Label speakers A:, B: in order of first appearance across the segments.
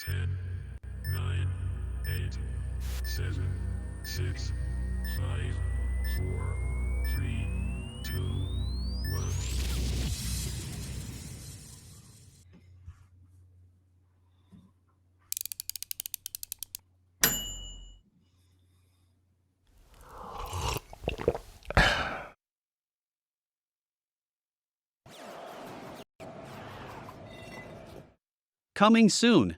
A: 10, 9, 8, 7, 6, 5, 4, 3, 2, 1.
B: Coming soon.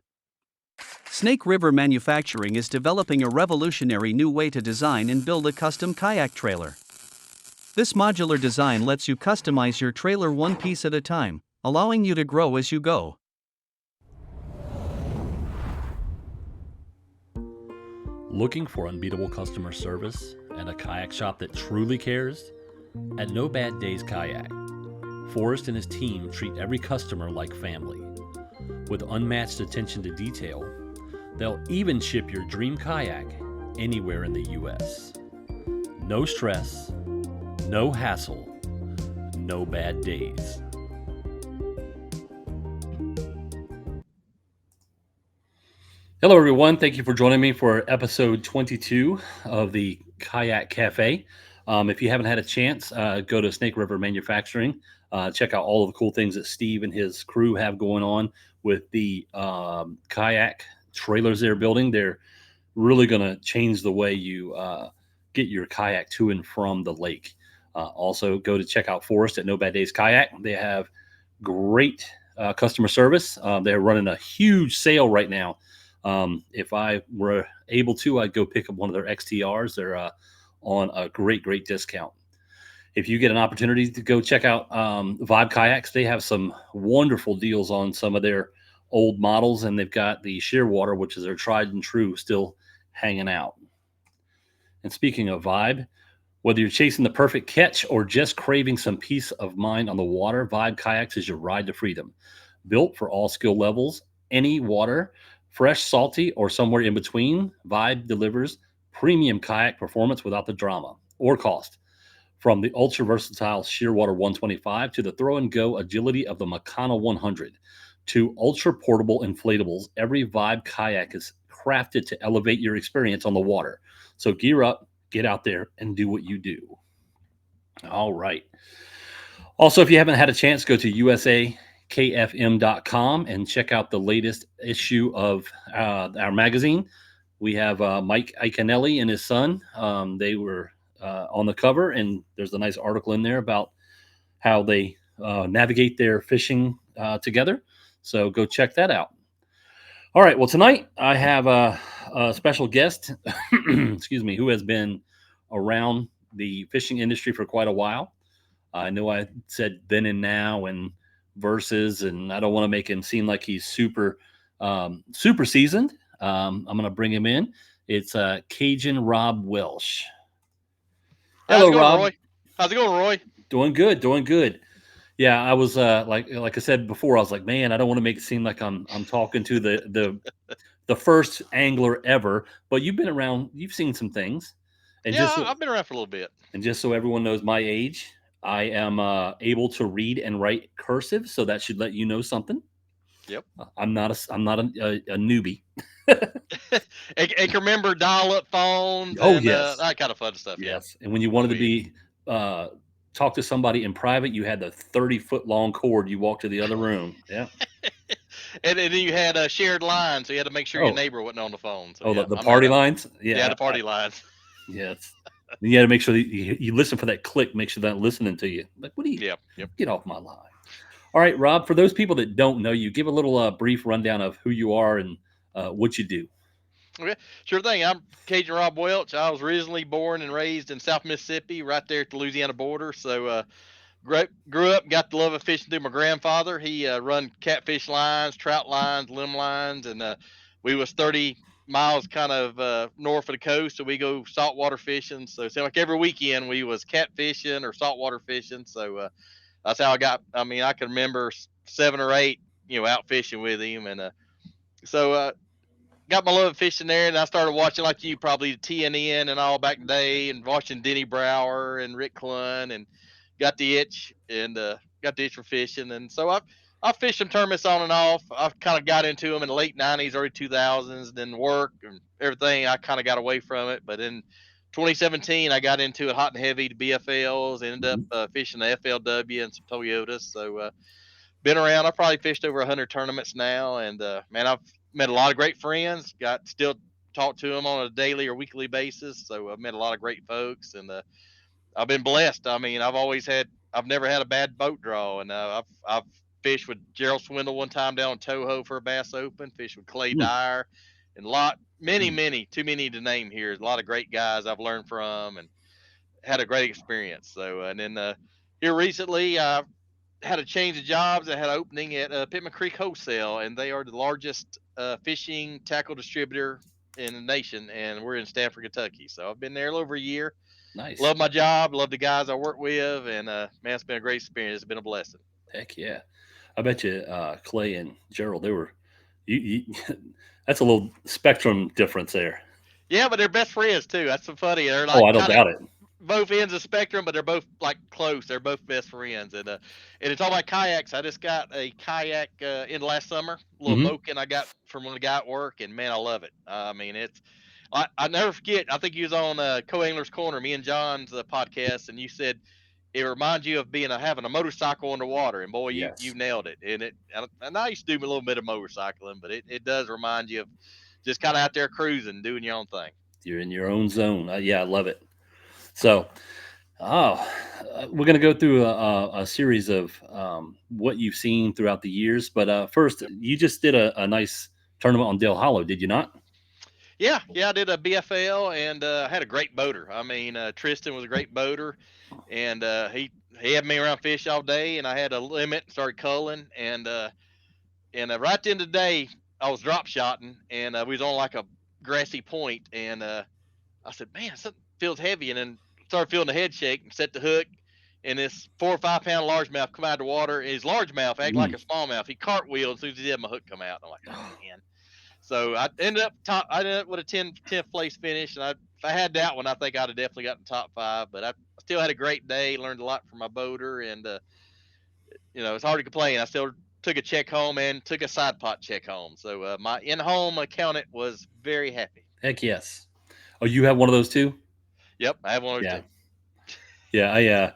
B: Snake River Manufacturing is developing a revolutionary new way to design and build a custom kayak trailer. This modular design lets you customize your trailer one piece at a time, allowing you to grow as you go.
C: Looking for unbeatable customer service and a kayak shop that truly cares? At No Bad Days Kayak, Forrest and his team treat every customer like family. With unmatched attention to detail, they'll even ship your dream kayak anywhere in the U.S. No stress, no hassle, no bad days. Hello, everyone. Thank you for joining me for episode 22 of the Kayak Cafe. If you haven't had a chance, go to Snake River Manufacturing. Check out all of the cool things that Steve and his crew have going on with the kayak trailers they're building. They're really going to change the way you get your kayak to and from the lake. Also, go to check out Forrest at No Bad Days Kayak. They have great customer service. They're running a huge sale right now. If I were able to, I'd go pick up one of their XTRs. They're on a great discount. If you get an opportunity to go check out Vibe Kayaks, they have some wonderful deals on some of their old models, and they've got the Shearwater, which is their tried and true, still hanging out. And speaking of Vibe, whether you're chasing the perfect catch or just craving some peace of mind on the water, Vibe Kayaks is your ride to freedom. Built for all skill levels, any water, fresh, salty, or somewhere in between, Vibe delivers premium kayak performance without the drama or cost. From the ultra-versatile Shearwater 125 to the throw-and-go agility of the Makana 100 to ultra-portable inflatables, every Vibe kayak is crafted to elevate your experience on the water. So gear up, get out there, and do what you do. All right. Also, if you haven't had a chance, go to usakfm.com and check out the latest issue of our magazine. We have Mike Iaconelli and his son. They were on the cover, and there's a nice article in there about how they navigate their fishing together. So go check that out. All right. Well, tonight I have a special guest, excuse me, who has been around the fishing industry for quite a while. I know I said then and now and versus, and I don't want to make him seem like he's super seasoned. I'm going to bring him in. It's Cajun Rob Welsh.
D: How's
C: Hello,
D: it going,
C: Rob.
D: Roy? How's it going, Roy?
C: Doing good. Yeah, I was like I said before, I was like, man, I don't want to make it seem like I'm talking to the first angler ever. But you've been around, you've seen some things, and
D: Yeah, I've been around for a little bit.
C: just so everyone knows my age, I am able to read and write cursive, so that should let you know something.
D: Yep.
C: I'm not a newbie.
D: I can remember dial-up phones
C: Oh,
D: and
C: yes.
D: that kind of fun stuff.
C: Yes, and when you wanted to
D: we-
C: be talk to somebody in private, you had the 30-foot long cord. You walked to the other room. Yeah.
D: and then you had a shared line, so you had to make sure your
C: Oh,
D: neighbor wasn't on the phone. So
C: the
D: I'm
C: party
D: that old.
C: lines.
D: Yeah, the party lines.
C: Yes. And you got to make sure that you listen for that click. Make sure they're not listening to you. Like, what do you?
D: Yep.
C: Get off my line. All right, Rob. For those people that don't know you, give a little brief rundown of who you are and what you do.
D: Okay, sure thing. I'm Cajun Rob Welch. I was originally born and raised in South Mississippi, right there at the Louisiana border. So grew up, got the love of fishing through my grandfather. He run catfish lines, trout lines, limb lines, and we was 30 miles kind of north of the coast, so we go saltwater fishing. So it seemed like every weekend we was catfishing or saltwater fishing. So that's how I got. I mean, I can remember 7 or 8, out fishing with him, and so got my love of fishing there, and I started watching like you, probably TNN and all back in the day, and watching Denny Brower and Rick Clunn, and got the itch for fishing, and so I fished some tournaments on and off. I kind of got into them in the late '90s, early 2000s. Then work and everything, I kind of got away from it. But in 2017, I got into it hot and heavy to BFLs. Ended up
C: Mhm.
D: fishing the FLW and some Toyotas. So been around. I probably fished over 100 tournaments now, and man, I've met a lot of great friends. Got still talk to them on a daily or weekly basis. So I've met a lot of great folks, and I've been blessed. I mean, I've never had a bad boat draw, and I've fished with Gerald Swindle one time down in Toho for a Bass Open. Fished with Clay
C: Mm.
D: Dyer, and many, too many to name here. A lot of great guys I've learned from, and had a great experience. So, and then here recently, I had a change of jobs. I had an opening at Pittman Creek Wholesale, and they are the largest fishing tackle distributor in the nation, and we're in Stanford, Kentucky. So I've been there a little over a year.
C: Nice.
D: Love my job, love the guys I work with, and man, it's been a great experience. It's been a blessing.
C: Heck yeah. I bet you Clay and Gerald, they were, you that's a little spectrum difference there.
D: Yeah, but they're best friends too. That's so funny. They're
C: Oh,
D: like
C: I don't
D: kind of
C: doubt it.
D: both ends of the spectrum, but they're both like close. They're both best friends, and it's all about kayaks. I just got a kayak in last summer, a little
C: Hmm.
D: Moken I got from when I got at work, and man, I love it. I mean, I never forget. I think you was on Co-Angler's Corner, me and John's podcast, and you said it reminds you of having a motorcycle underwater, and boy, you
C: Yes.
D: nailed it. And I used to do a little bit of motorcycling, but it does remind you of just kind of out there cruising, doing your own thing.
C: You're in your own zone. Yeah, I love it. So, oh, we're going to go through a series of what you've seen throughout the years. But first, you just did a nice tournament on Dale Hollow, did you not?
D: Yeah, I did a BFL and had a great boater. I mean, Tristan was a great boater, and he had me around fish all day, and I had a limit and started culling, and right at the end of the day, I was drop shotting, and we was on like a grassy point, and I said, man, something feels heavy, and then started feeling the head shake and set the hook, and this 4 or 5 pound largemouth come out of the water. And his largemouth act like
C: Mm.
D: a smallmouth. He cartwheeled as soon as he did my hook come out. And I'm like, oh man. So I ended up top. I ended up with a 10th place finish, and if I had that one, I think I'd have definitely gotten top five. But I still had a great day. Learned a lot from my boater, and it's hard to complain. I still took a check home and took a side pot check home. So my in-home accountant was very happy.
C: Heck yes. Oh, you have one of those too?
D: Yep, I have one or
C: Yeah.
D: two.
C: Yeah.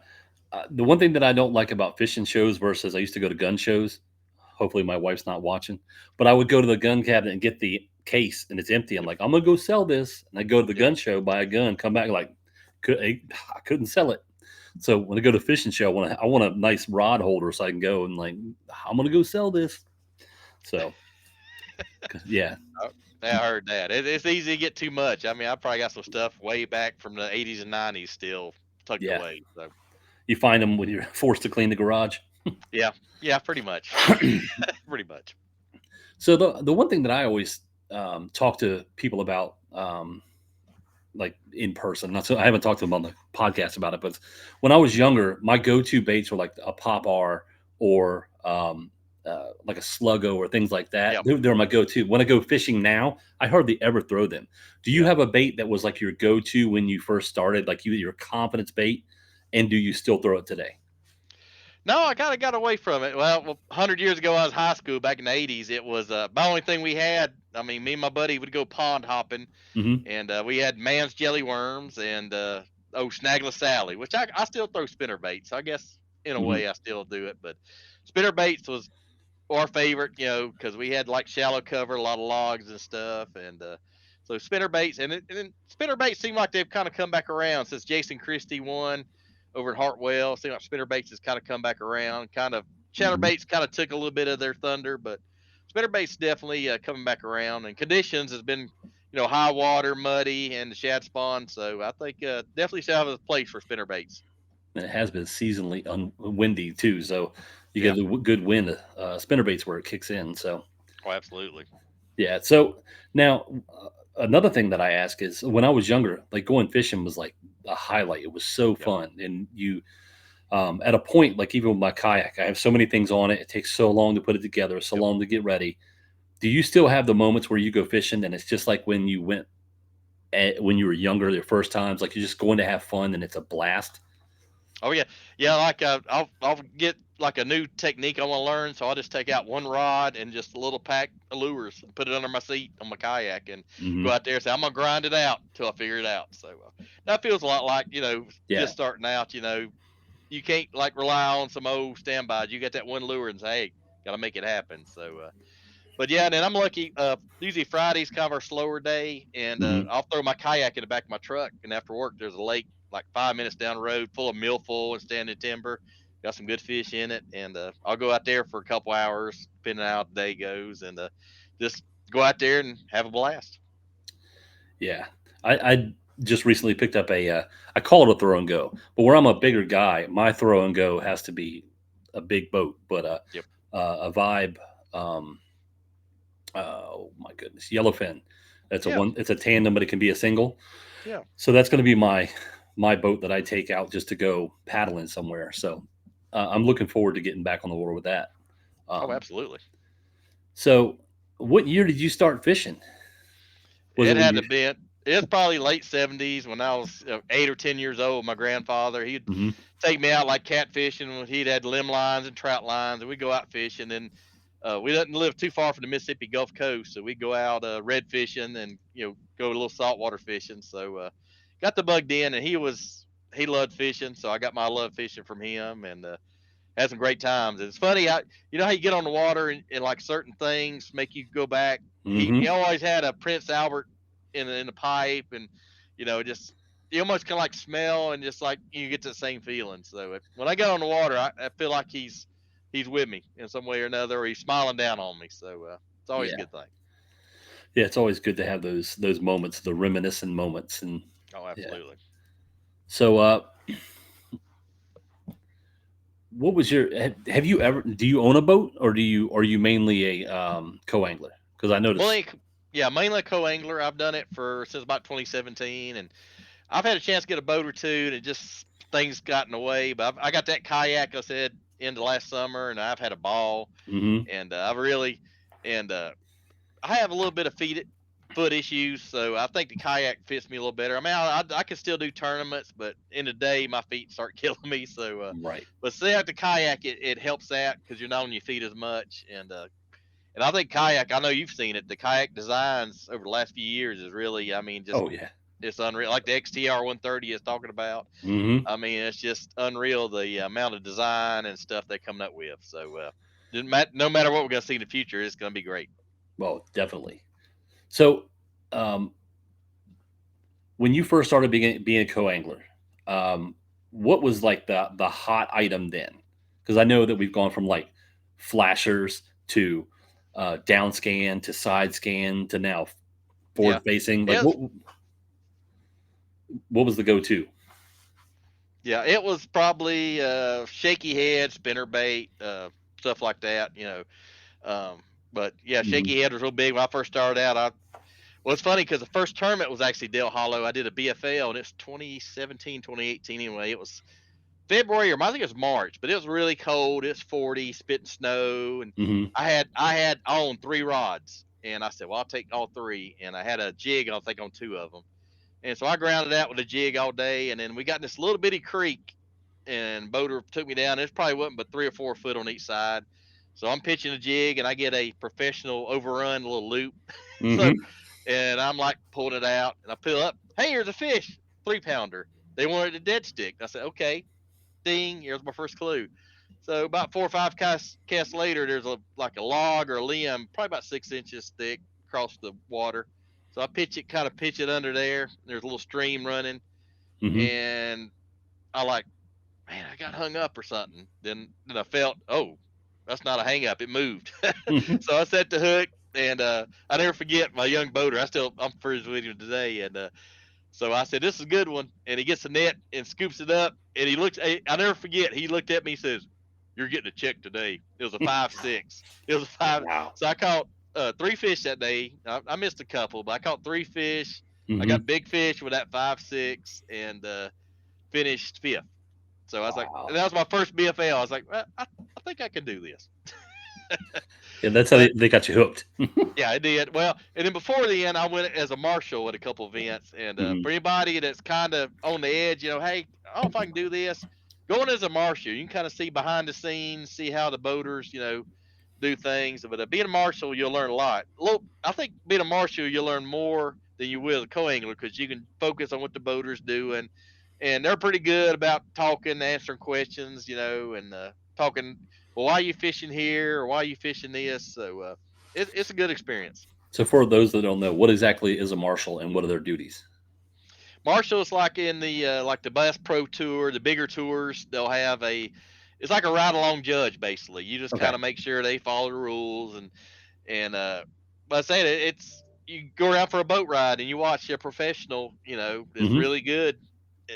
C: The one thing that I don't like about fishing shows versus I used to go to gun shows. Hopefully, my wife's not watching, but I would go to the gun cabinet and get the case and it's empty. I'm
D: Yep,
C: like, I'm gonna go sell this. And I go to the
D: yep.
C: gun show, buy a gun, come back like, I couldn't sell it. So when I go to a fishing show, I want a nice rod holder so I can go and like, I'm gonna go sell this. So yeah,
D: Oh, yeah, I heard that. It's easy to get too much. I mean, I probably got some stuff way back from the '80s and '90s still tucked
C: yeah.
D: away. So
C: You find them when you're forced to clean the garage.
D: yeah, yeah, pretty much, pretty much.
C: So the one thing that I always talk to people about, like in person, not so I haven't talked to them on the podcast about it, but when I was younger, my go-to baits were like a pop R or like a sluggo or things like that.
D: Yep,
C: They're my go-to. When I go fishing now, I hardly ever throw them. Do you
D: yep.
C: have a bait that was like your go-to when you first started, like your confidence bait, and do you still throw it today?
D: No, I kind of got away from it. Well, 100 years ago, I was high school back in the '80s. It was the only thing we had. I mean, me and my buddy would go pond hopping,
C: Hmm.
D: and we had Man's jelly worms and Snaggler Sally, which I still throw spinner baits. So I guess in a
C: Hmm.
D: way I still do it, but spinner baits was our favorite, because we had like shallow cover, a lot of logs and stuff, and so spinner baits, and then spinner baits seem like they've kind of come back around since Jason Christie won over at Hartwell. Seem like spinner baits has kind of come back around. Kind of chatter
C: Hmm.
D: baits kind of took a little bit of their thunder, but spinner baits definitely coming back around. And conditions has been high water, muddy, and the shad spawn. So I think definitely still have a place for spinner baits.
C: And it has been seasonally windy too, so you
D: Yeah.
C: get the good wind spinner baits where it kicks in. So
D: Oh, absolutely.
C: yeah. So now another thing that I ask is when I was younger, like going fishing was like a highlight. It was so
D: Yep.
C: fun, and you at a point like even with my kayak, I have so many things on it. It takes so long to put it together, so
D: Yep.
C: long to get ready. Do you still have the moments where you go fishing and it's just like when you went when you were younger, your first times, like you're just going to have fun and it's a blast?
D: Oh yeah, yeah. Like I'll get like a new technique I want to learn, so I'll just take out one rod and just a little pack of lures and put it under my seat on my kayak and go
C: Hmm.
D: out there and say I'm gonna grind it out until I figure it out. So that feels a lot like
C: Yeah.
D: just starting out. You can't like rely on some old standbys. You got that one lure and say, hey, gotta make it happen. But yeah, and then I'm lucky. Usually Friday's kind of our slower day, and
C: Hmm.
D: I'll throw my kayak in the back of my truck. And after work, there's a lake like 5 minutes down the road, full of milfoil and standing timber. Got some good fish in it, and I'll go out there for a couple hours, depending on how the day goes, and just go out there and have a blast.
C: Yeah. I just recently picked up I call it a throw and go, but where I'm a bigger guy, my throw and go has to be a big boat, but
D: Yep.
C: a vibe. Um, oh my goodness, yellowfin. It's a
D: Yeah.
C: one. It's a tandem, but it can be a single.
D: Yeah.
C: So that's going to be my boat that I take out just to go paddling somewhere. So I'm looking forward to getting back on the water with that.
D: Oh,
C: Um,
D: absolutely.
C: so, what year did you start fishing? Was it
D: It
C: when
D: had to
C: you?
D: be. It was probably late '70s when I was 8 or 10 years old. My grandfather, he'd
C: Hmm.
D: take me out like catfishing when he'd had limb lines and trout lines, and we'd go out fishing. And we didn't live too far from the Mississippi Gulf Coast, so we'd go out red fishing and go a little saltwater fishing. So got the bugged in, and he loved fishing, so I got my love fishing from him, and had some great times. And it's funny, how you get on the water and like certain things make you go back. He
C: Hmm.
D: always had a Prince Albert in the pipe, and just you almost kind of like smell and just like you get the same feeling. So when I get on the water, I feel like he's with me in some way or another, or he's smiling down on me. So it's always a
C: Yeah,
D: good thing.
C: yeah. It's always good to have those moments, the reminiscent moments, and
D: Oh,
C: yeah.
D: absolutely.
C: So, what was your? Have you ever? Do you own a boat, or are you mainly a co-angler? Because I noticed.
D: Mainly, yeah, mainly a co-angler. I've done it for since about 2017, and I've had a chance to get a boat or two, and it just things got in the way. But I got that kayak I said into last summer, and I've had a ball,
C: Hmm.
D: and I've really and I have a little bit of foot issues, so I think the kayak fits me a little better. I mean, I can still do tournaments, but in the day my feet start killing me. So,
C: Right.
D: but say like the kayak, it helps that because you're not on your feet as much, and I think kayak. I know you've seen it. The kayak designs over the last few years is really, I mean, just
C: Oh yeah.
D: it's unreal. Like the XTR 130 is talking about.
C: Hmm.
D: I mean, it's just unreal the amount of design and stuff they're coming up with. So, no matter what we're going to see in the future, it's going to be great.
C: Well, definitely. So, um, when you first started being a co-angler, um, what was like the hot item then? Because I know that we've gone from like flashers to down scan to side scan to now
D: Yeah.
C: forward facing. Like
D: It
C: what was the go to?
D: Yeah, it was probably shaky head, spinner bait, stuff like that. Um, but yeah,
C: Hmm.
D: shaky head was real big when I first started out. Well, it's funny because the first tournament was actually Dale Hollow. I did a BFL, and it's 2017, 2018 anyway. It was February, or I think it was March, but it was really cold. It's 40, spitting snow, and
C: Hmm.
D: I had on three rods, and I said, well, I'll take all three, and I had a jig, I think, on two of them. And so I grounded out with a jig all day, and then we got in this little bitty creek, and Boater took me down. It probably wasn't but 3 or 4 foot on each side. So I'm pitching a jig, and I get a professional overrun little loop. So,
C: Hmm.
D: and I'm like pulling it out, and I pull up. Hey, here's a fish, 3 pounder. They wanted a dead stick. I said, okay, ding. Here's my first clue. So about 4 or 5 casts later, there's a log or a limb, probably about 6 inches thick, across the water. So I kind of pitch it under there. There's a little stream running,
C: Hmm.
D: and I like, man, I got hung up or something. Then I felt, oh, that's not a hang up. It moved.
C: Hmm.
D: So I set the hook, and I never forget my young boater. I'm friends with him today, and so I said, this is a good one. And he gets the net and scoops it up, and he looks. I never forget. He looked at me and says, "You're getting a check today." It was a 5.6. It was a five.
C: Wow.
D: So I caught three fish that day. I missed a couple, but I caught three fish. I
C: Hmm.
D: got big fish with that 5.6, and finished fifth. So I was like, and
C: Wow.
D: that was my first BFL. I was like, well, I think I can do this.
C: Yeah, that's how
D: But
C: they got you hooked.
D: yeah, I did. Well, and then before the end, I went as a marshal at a couple events. And
C: Hmm.
D: for anybody that's kind of on the edge, hey, I don't know if I can do this. going as a marshal, you can kind of see behind the scenes, see how the boaters, do things. But being a marshal, you'll learn a lot. I think being a marshal, you'll learn more than you will as a co-angler because you can focus on what the boaters doing, and they're pretty good about talking, answering questions, and talking. Well, why are you fishing here, or why are you fishing this? So it's a good experience.
C: So for those that don't know, what exactly is a marshal and what are their duties?
D: Marshall is like in the Bass Pro Tour, the bigger tours. They'll have it's like a ride along judge basically. You just
C: Okay.
D: kind of make sure they follow the rules and but I say that it's you go around for a boat ride and you watch a professional, that's
C: Hmm.
D: really good.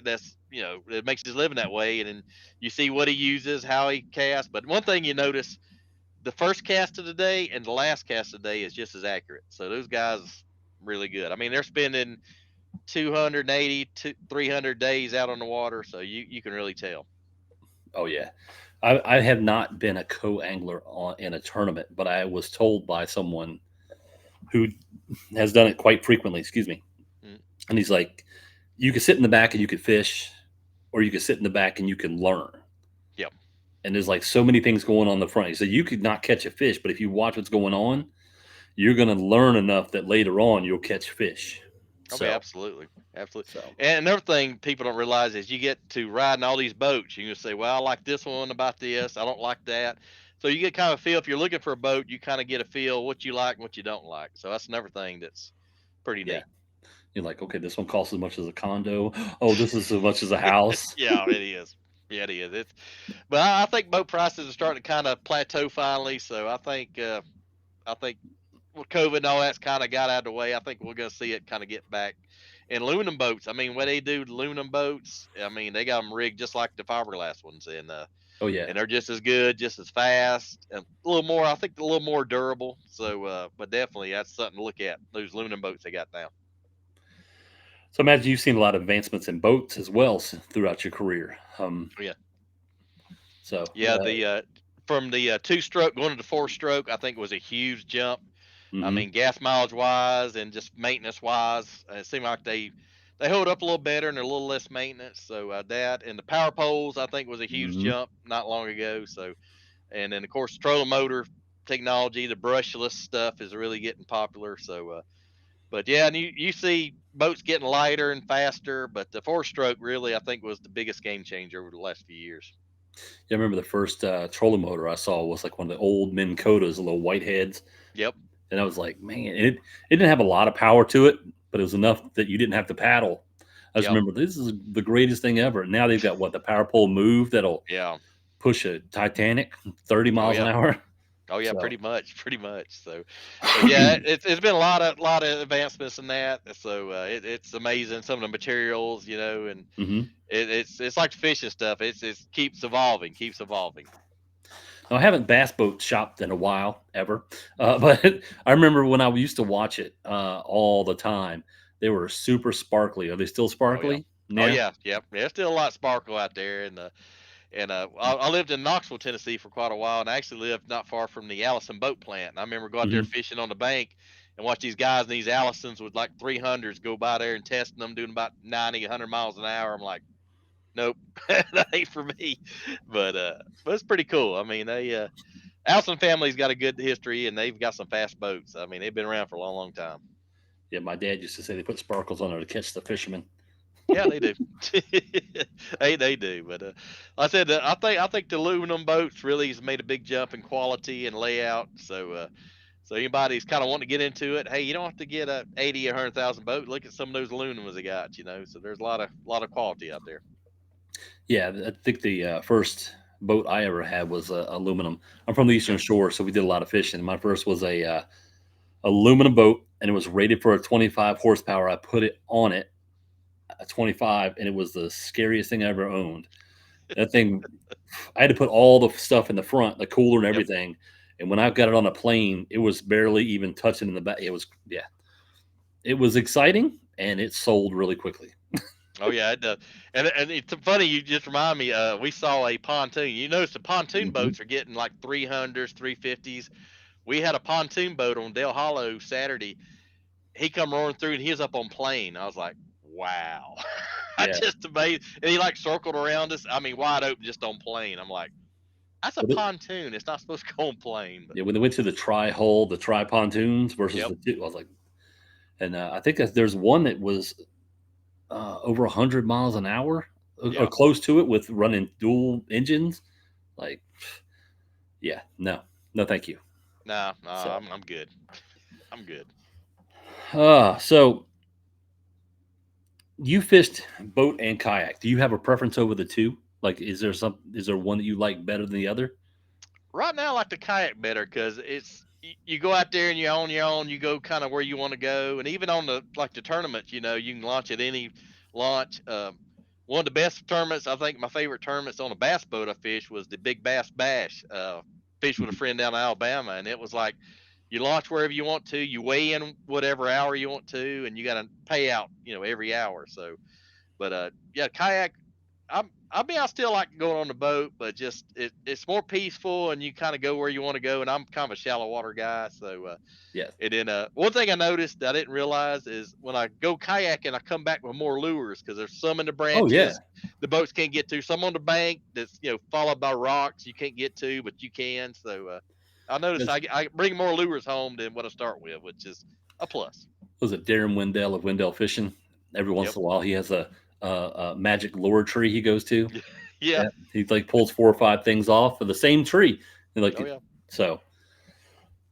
D: That's that makes his living that way, and then you see what he uses, how he casts. But one thing you notice, the first cast of the day and the last cast of the day is just as accurate. So those guys really good. I mean, they're spending 280 to 300 days out on the water, so you can really tell.
C: Oh yeah, I have not been a co-angler in a tournament, but I was told by someone who has done it quite frequently. Excuse me,
D: Mm,
C: and he's like, you could sit in the back and you could fish, or you could sit in the back and you can learn.
D: yep.
C: And there's like so many things going on in the front. He said you could not catch a fish, but if you watch what's going on, you're going to learn enough that later on you'll catch fish.
D: Oh yeah,
C: So,
D: absolutely, absolutely.
C: so
D: And another thing people don't realize is you get to riding all these boats. You can say, "Well, I like this one about this. I don't like that." So you get kind of a feel. If you're looking for a boat, you kind of get a feel what you like and what you don't like. So that's another thing that's pretty
C: yeah,
D: neat.
C: you're like, okay, this one costs as much as a condo. Oh, this is as much as a house.
D: Yeah, it is. Yeah, it is. But I think boat prices are starting to kind of plateau finally. So I think with COVID and all that's kind of got out of the way, I think we're going to see it kind of get back. And aluminum boats, I mean, what they do to aluminum boats, I mean, they got them rigged just like the fiberglass ones,
C: Oh yeah,
D: and they're just as good, just as fast, and a little more. I think a little more durable. So, but definitely that's something to look at. Those aluminum boats they got now.
C: so imagine you've seen a lot of advancements in boats as well throughout your career.
D: Yeah,
C: So
D: yeah. The from the two stroke going to the four stroke, I think was a huge jump. I
C: hmm
D: mean, gas mileage wise and just maintenance wise, it seemed like they hold up a little better and they're a little less maintenance. So that and the power poles, I think, was a huge
C: hmm
D: jump not long ago. So and then of course the trolling motor technology, the brushless stuff is really getting popular. So, but yeah, and you see boats getting lighter and faster, but the four stroke really I think was the biggest game changer over the last few years.
C: Yeah, I remember the first trolling motor I saw was like one of the old Minn Kotas, the little white heads,
D: Yep.
C: and I was like, man, it didn't have a lot of power to it, but it was enough that you didn't have to paddle. I just
D: Yep.
C: remember this is the greatest thing ever. And now they've got what the power pole move that'll
D: Yeah.
C: push a Titanic 30
D: Oh
C: miles an
D: yeah.
C: hour.
D: Oh yeah,
C: So,
D: pretty much, pretty much. So, but yeah, it's been a lot of advancements in that. So it's amazing some of the materials, and
C: hmm
D: it's like the fishing stuff. It's keeps evolving, keeps evolving.
C: Now, I haven't bass boat shopped in a while ever, but I remember when I used to watch it all the time. They were super sparkly. Are they still
D: Oh yeah,
C: sparkly?
D: oh
C: Yeah.
D: yeah, yep. There's still a lot of sparkle out there, and I lived in Knoxville, Tennessee for quite a while, and I actually lived not far from the Allison boat plant. And I remember go out there
C: hmm
D: fishing on the bank and watch these guys in these Allisons with like 300s go by there and testing them, doing about 90, 100 miles an hour. I'm like, nope, that ain't for me. But it's pretty cool. I mean, Allison family's got a good history, and they've got some fast boats. I mean, they've been around for a long, long time.
C: Yeah, my dad used to say they put sparkles on there to catch the fishermen.
D: Yeah, they do. They do. But like I said, I think the aluminum boats really has made a big jump in quality and layout. So anybody's kind of wanting to get into it, hey, you don't have to get a 80 or 100,000 boat. Look at some of those aluminums they got. So there's a lot of quality out there.
C: Yeah, I think the first boat I ever had was aluminum. I'm from the Eastern
D: Mm,
C: Shore, so we did a lot of fishing. My first was a aluminum boat, and it was rated for a 25 horsepower. I put it on it, a 25, and it was the scariest thing I ever owned. That thing, I had to put all the stuff in the front, the cooler and
D: yep.
C: everything. And when I got it on a plane, it was barely even touching in the back. It was, yeah, it was exciting, and it sold really quickly.
D: Oh yeah, it does. And it's funny. You just remind me. We saw a pontoon. You notice the pontoon
C: hmm
D: boats are getting like 300s, 350s. We had a pontoon boat on Dale Hollow Saturday. He come roaring through and he was up on plane. I was like, wow. I
C: Yeah.
D: just amazed. And he like circled around us. I mean, wide open, just on plane. I'm like, that's a
C: But
D: pontoon. It's not supposed to go on plane. But
C: yeah, when they went to the tri-hull, the tri-pontoons versus
D: yep,
C: the two, I was like, and I think there's one that was over 100 miles an hour or
D: yeah.
C: close to it with running dual engines. Like, yeah, no, no, thank you.
D: Nah,
C: So,
D: I'm good. I'm good.
C: so you fished boat and kayak. Do you have a preference over the two? Like, is there one that you like better than the other?
D: Right now, I like the kayak better because you go out there and you're on your own. You go kind of where you want to go, and even on the tournaments, you can launch at any launch. One of the best tournaments, I think, my favorite tournaments on a bass boat I fished was the Big Bass Bash. Fished with a friend down in Alabama, and it was like you launch wherever you want to, you weigh in whatever hour you want to, and you got to pay out, every hour. So, but yeah, kayak I mean, I still like going on the boat, but just it's more peaceful and you kind of go where you want to go. And I'm kind of a shallow water guy, so
C: Yes.
D: and then one thing I noticed that I didn't realize is when I go kayaking, I come back with more lures because there's some in the
C: Oh yeah.
D: branches the boats can't get to, some on the bank that's followed by rocks you can't get to, but you can. So I noticed
C: That's,
D: I bring more lures home than what I start with, which is a plus.
C: was it Darren Wendell of Wendell Fishing? Every once
D: Yep.
C: in a while, he has a magic lure tree he goes to.
D: Yeah.
C: Yeah, he like pulls 4 or 5 things off for the same tree. And like
D: Oh yeah.
C: so,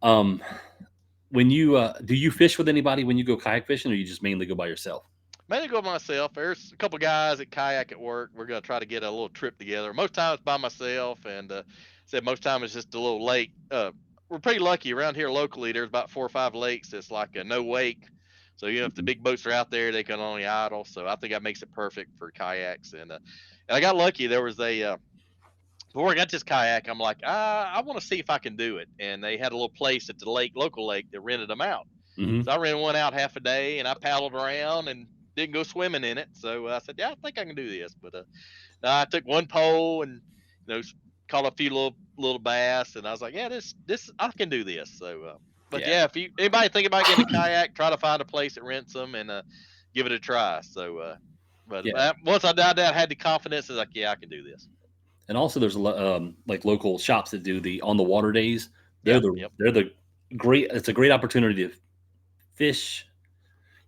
C: um, when you do you fish with anybody when you go kayak fishing, or you just mainly go by yourself?
D: Mainly go myself. There's a couple guys at Kayak at work. We're gonna try to get a little trip together. Most times by myself, and said most time it's just a little lake. We're pretty lucky around here locally. There's about 4 or 5 lakes that's like a no wake. So if the
C: Mhm.
D: big boats are out there, they can only idle. So I think that makes it perfect for kayaks. And I got lucky. There was a before I got this kayak, I'm like, I want to see if I can do it. And they had a little place at the local lake that rented them out.
C: Mhm.
D: So I ran one out half a day and I paddled around and didn't go swimming in it. So I said, yeah, I think I can do this. But I took one pole and caught a few little bass, and I was like, yeah, this I can do this. So, but
C: Yeah.
D: yeah, if anybody think about getting a kayak, try to find a place that rents them and give it a try. So, but
C: Yeah.
D: once I did that, I had the confidence. I was like, yeah, I can do this.
C: And also, there's like local shops that do the on the water days. They're
D: Yeah.
C: the
D: Yep.
C: they're the great. It's a great opportunity to fish,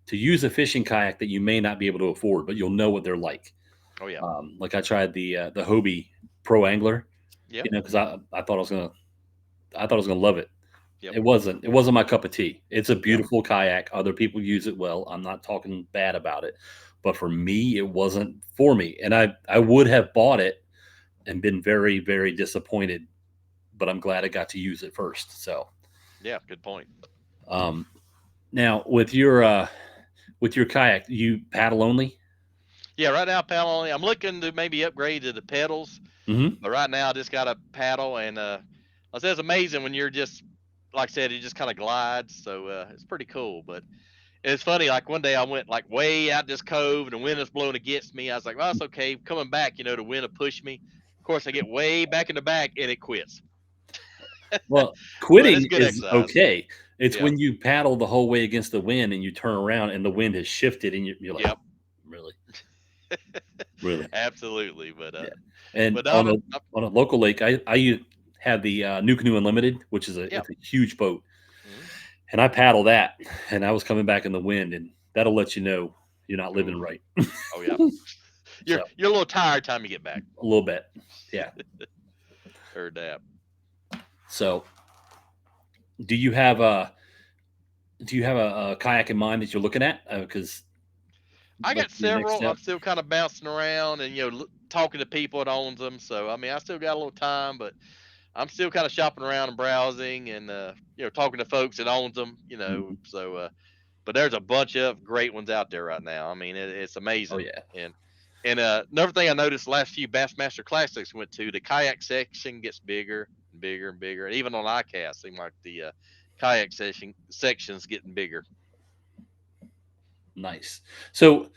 C: to use a fishing kayak that you may not be able to afford, but you'll know what they're like.
D: Oh yeah.
C: Like I tried the Hobie Pro Angler,
D: Yep.
C: because I thought I was gonna love it.
D: Yep.
C: It wasn't my cup of tea. It's a
D: Yep.
C: beautiful kayak. Other people use it well. I'm not talking bad about it, but for me, it wasn't for me. And I would have bought it and been very, very disappointed, but I'm glad I got to use it first. So,
D: Yeah. Good point.
C: um, now with your kayak, you paddle only.
D: Yeah. Right now, paddle only. I'm looking to maybe upgrade to the pedals.
C: Hmm.
D: But right now, I just got a paddle, and I said it's amazing when you're just, like I said, it just kind of glides. So it's pretty cool. But it's funny. Like one day, I went like way out this cove, and the wind is blowing against me. I was like, well, it's okay. Coming back, the wind will push me. Of course, I get way back in the back, and it quits.
C: Well,
D: But it's
C: quitting
D: good
C: is
D: exercise.
C: okay. It's
D: Yeah.
C: when you paddle the whole way against the wind and you turn around and the wind has shifted and you're like,
D: Yep.
C: really, really.
D: Absolutely.
C: Yeah. And
D: But I'm,
C: on a local lake, have the New Canoe Unlimited, which is
D: yeah.
C: it's a huge boat,
D: Mhm.
C: and I paddle that, and I was coming back in the wind, and that'll let you know you're not living
D: Ooh.
C: right.
D: Oh yeah.
C: So
D: You're a little tired time you get back.
C: a little bit, yeah.
D: Heard that.
C: So do you have a a kayak in mind that you're looking at? Because
D: I
C: like
D: got
C: your next
D: several.
C: step.
D: I'm still kind of bouncing around and talking to people that owns them. So I mean, I still got a little time, but I'm still kind of shopping around and browsing and talking to folks that owns them.
C: Mhm.
D: So but there's a bunch of great ones out there right now. I mean, it's
C: Oh
D: amazing.
C: yeah,
D: And another thing I noticed the last few Bassmaster Classics went to, the kayak section gets bigger and bigger and bigger. And even on ICAST, seems like the kayak section's getting bigger.
C: nice. So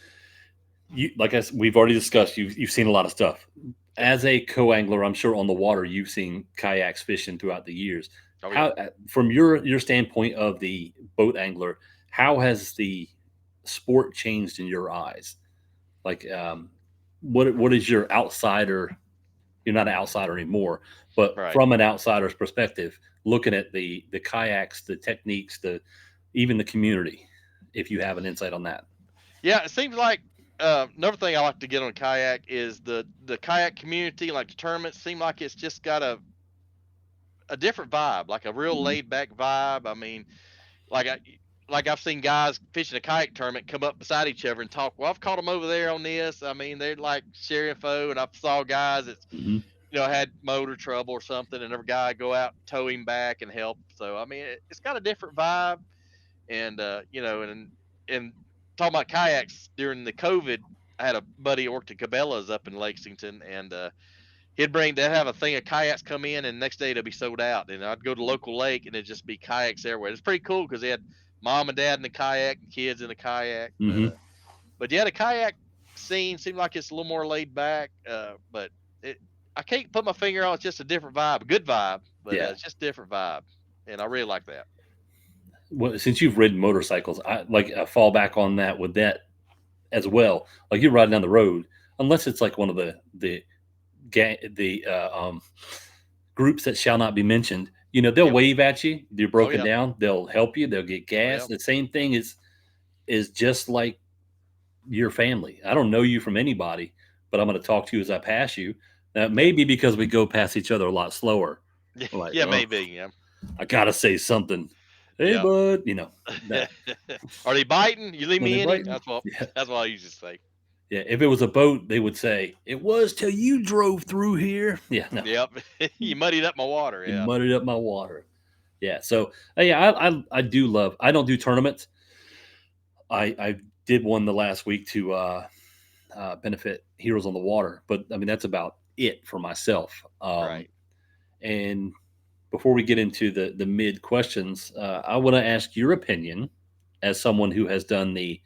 C: we've already discussed, you've seen a lot of stuff.
D: Yep.
C: As a co-angler, I'm sure on the water you've seen kayaks fishing throughout the years.
D: Oh yeah.
C: How, from your standpoint of the boat angler, how has the sport changed in your eyes? Like, what is your outsider? You're not an outsider anymore, but
D: Right.
C: from an outsider's perspective, looking at the kayaks, the techniques, even the community, if you have an insight on that.
D: Yeah, it seems like another thing I like to get on kayak is the kayak community, like the tournaments, seem like it's just got a different vibe, like a real
C: Mhm.
D: laid back vibe. I mean, like I like I've seen guys fishing a kayak tournament come up beside each other and talk. Well, I've caught them over there on this. I mean, they're like share info, and I saw guys that
C: Mhm.
D: had motor trouble or something, and every guy go out and tow him back and help. So I mean, it's got a different vibe, and and talking about kayaks during the COVID, I had a buddy who worked at Cabela's up in Lexington, and they'd have a thing of kayaks come in, and next day they'd be sold out. And I'd go to the local lake, and it'd just be kayaks everywhere. It's pretty cool because they had mom and dad in the kayak, and kids in the kayak.
C: Mhm.
D: But yeah, the kayak scene seemed like it's a little more laid back. But it, I can't put my finger on. It's just a different vibe, a good vibe, but
C: Yeah.
D: it's just a different vibe, and I really like that.
C: Well, since you've ridden motorcycles, I like a fall back on that with that as well. Like you're riding down the road, unless it's like one of the groups that shall not be mentioned. They'll
D: Yep.
C: wave at you. You're
D: Oh
C: broken
D: yeah.
C: down. They'll help you. They'll get
D: Oh
C: gas.
D: yeah.
C: The same thing is just like your family. I don't know you from anybody, but I'm going to talk to you as I pass you. Now, it may
D: Yep.
C: be because we go past each other a lot slower. I'm like,
D: Yeah,
C: oh,
D: maybe. Yeah.
C: I gotta say something. Hey,
D: Yep.
C: bud. That
D: Are they biting? You leave
C: when they
D: me any?
C: brighten. Yeah,
D: That's what I used to say.
C: yeah. If it was a boat, they would say it was till you drove through here. Yeah, no,
D: Yep. You muddied up my water.
C: you
D: Yeah.
C: muddied up my water. Yeah. So yeah, I do love. I don't do tournaments. I did one the last week to benefit Heroes on the Water, but I mean that's about it for myself.
D: Right.
C: And before we get into the mid questions, I want to ask your opinion as someone who has done the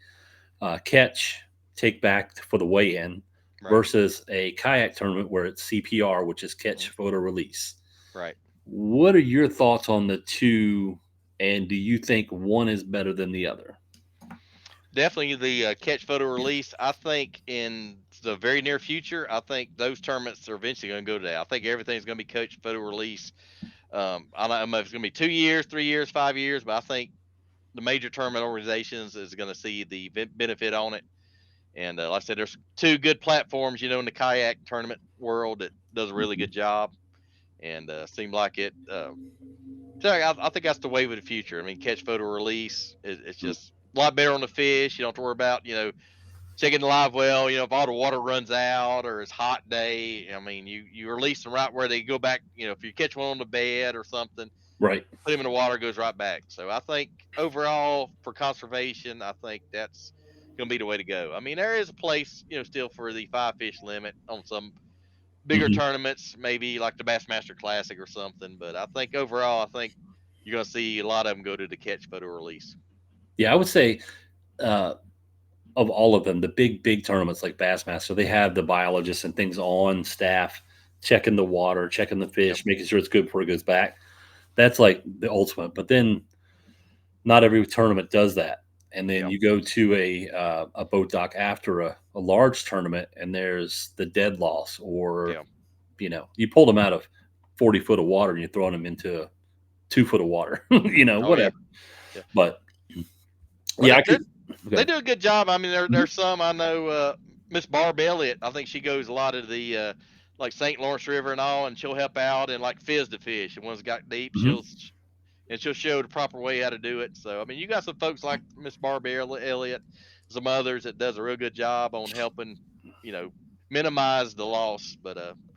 C: catch, take back for the weigh in
D: Right.
C: versus a kayak tournament where it's CPR, which is catch,
D: Mhm.
C: photo, release.
D: Right.
C: What are your thoughts on the two? And do you think one is better than the other?
D: Definitely the catch photo release. I think in the very near future, I think those tournaments are eventually going to go to that. I think everything's going to be catch photo release. I don't know if it's going to be 2 years, 3 years, 5 years, but I think the major tournament organizations is going to see the benefit on it. And like I said, there's two good platforms, in the kayak tournament world that does a really
C: Mhm.
D: good job, and seemed like it. So I think that's the wave of the future. I mean, catch photo release it's just a lot better on the fish. You don't have to worry about checking the live well. If all the water runs out or it's hot day. I mean, you release them right where they go back. If you catch one on the bed or something,
C: Right.
D: put them in the water, goes right back. So I think overall for conservation, I think that's going to be the way to go. I mean, there is a place, still for the 5 fish limit on some bigger
C: Hmm.
D: tournaments, maybe like the Bassmaster Classic or something. But I think overall, I think you're going to see a lot of them go to the catch photo release.
C: Yeah, I would say uh, of all of them, the big tournaments like Bassmaster, they have the biologists and things on staff checking the water, checking the
D: Yep.
C: fish, making sure it's good before it goes back. That's like the ultimate. But then not every tournament does that. And then
D: Yep.
C: you go to a boat dock after a large tournament, and there's the dead loss, or
D: Yep.
C: you pulled them out of 40 foot of water and you're throwing them into 2 foot of water,
D: Oh yeah.
C: whatever.
D: Yeah.
C: But
D: Well,
C: yeah, I could.
D: they
C: Okay.
D: do a good job. I mean,
C: Mhm.
D: there's some I know. Miss Barb Elliott, I think she goes a lot of the like St. Lawrence River and all, and she'll help out and like fizz the fish. And one's got deep,
C: Mhm.
D: she'll show the proper way how to do it. So I mean, you got some folks like Miss Barb Elliott, some others that does a real good job on helping, you know, minimize the loss.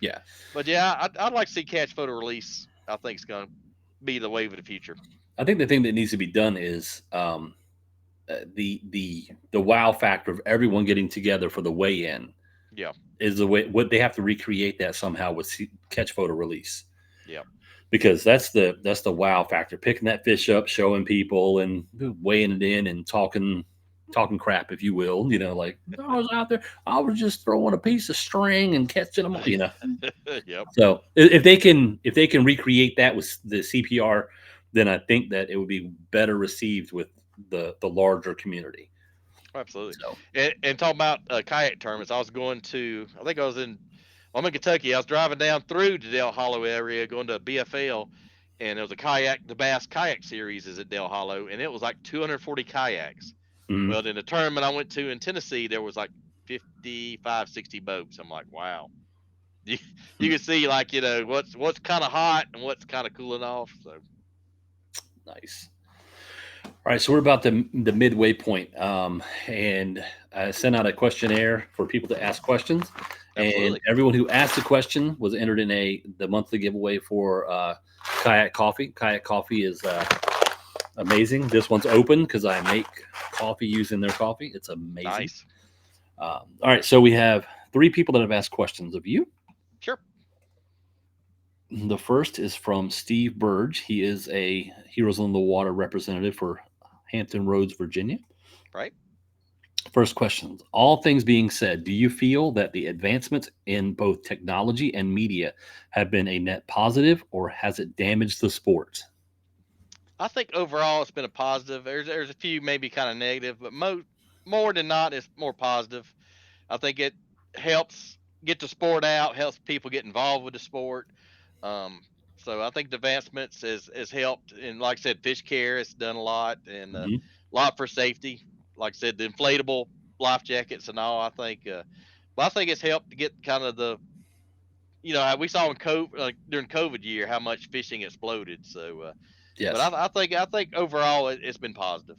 C: Yeah,
D: But yeah, I'd like to see catch photo release. I think it's going to be the wave of the future.
C: I think the thing that needs to be done is the wow factor of everyone getting together for the weigh in
D: Yeah.
C: is the way what they have to recreate that somehow with catch photo release,
D: Yeah.
C: because that's the wow factor, picking that fish up, showing people and weighing it in and talking crap, if you will, like I was out there, I was just throwing a piece of string and catching them.
D: Yep.
C: So if they can recreate that with the CPR, then I think that it would be better received with the larger community.
D: Absolutely.
C: So,
D: And talking about kayak tournaments, I was going to, I think I was in, I'm in Kentucky. I was driving down through the Dale Hollow area going to BFL, and there was a kayak, the Bass Kayak Series is at Dale Hollow, and it was like 240 kayaks.
C: mhm.
D: Well, in the tournament I went to in Tennessee, there was like 55, 60 boats. I'm like, wow. You, you can see like, what's kind of hot and what's kind of cooling off. So
C: Nice. All right, so we're about the midway point, and I sent out a questionnaire for people to ask questions, and
D: absolutely.
C: everyone who asked a question was entered in the monthly giveaway for Kayak Coffee. Kayak Coffee is amazing. This one's open because I make coffee using their coffee. It's amazing.
D: Nice.
C: All right, so we have 3 people that have asked questions of you.
D: Sure.
C: The first is from Steve Burge. He is a Heroes on the Water representative for Hampton Roads, Virginia.
D: Right.
C: First question. All things being said, do you feel that the advancements in both technology and media have been a net positive, or has it damaged the sport?
D: I think overall it's been a positive. There's a few maybe kind of negative, but more than not, it's more positive. I think it helps get the sport out, helps people get involved with the sport. Um, so I think the advancements has helped, and like I said, fish care has done a lot, and a
C: Mhm.
D: lot for safety. Like I said, the inflatable life jackets and all. But I think it's helped to get kind of the, how we saw in COVID, like during COVID year, how much fishing exploded. So, but
C: Yes.
D: I think overall it's been positive.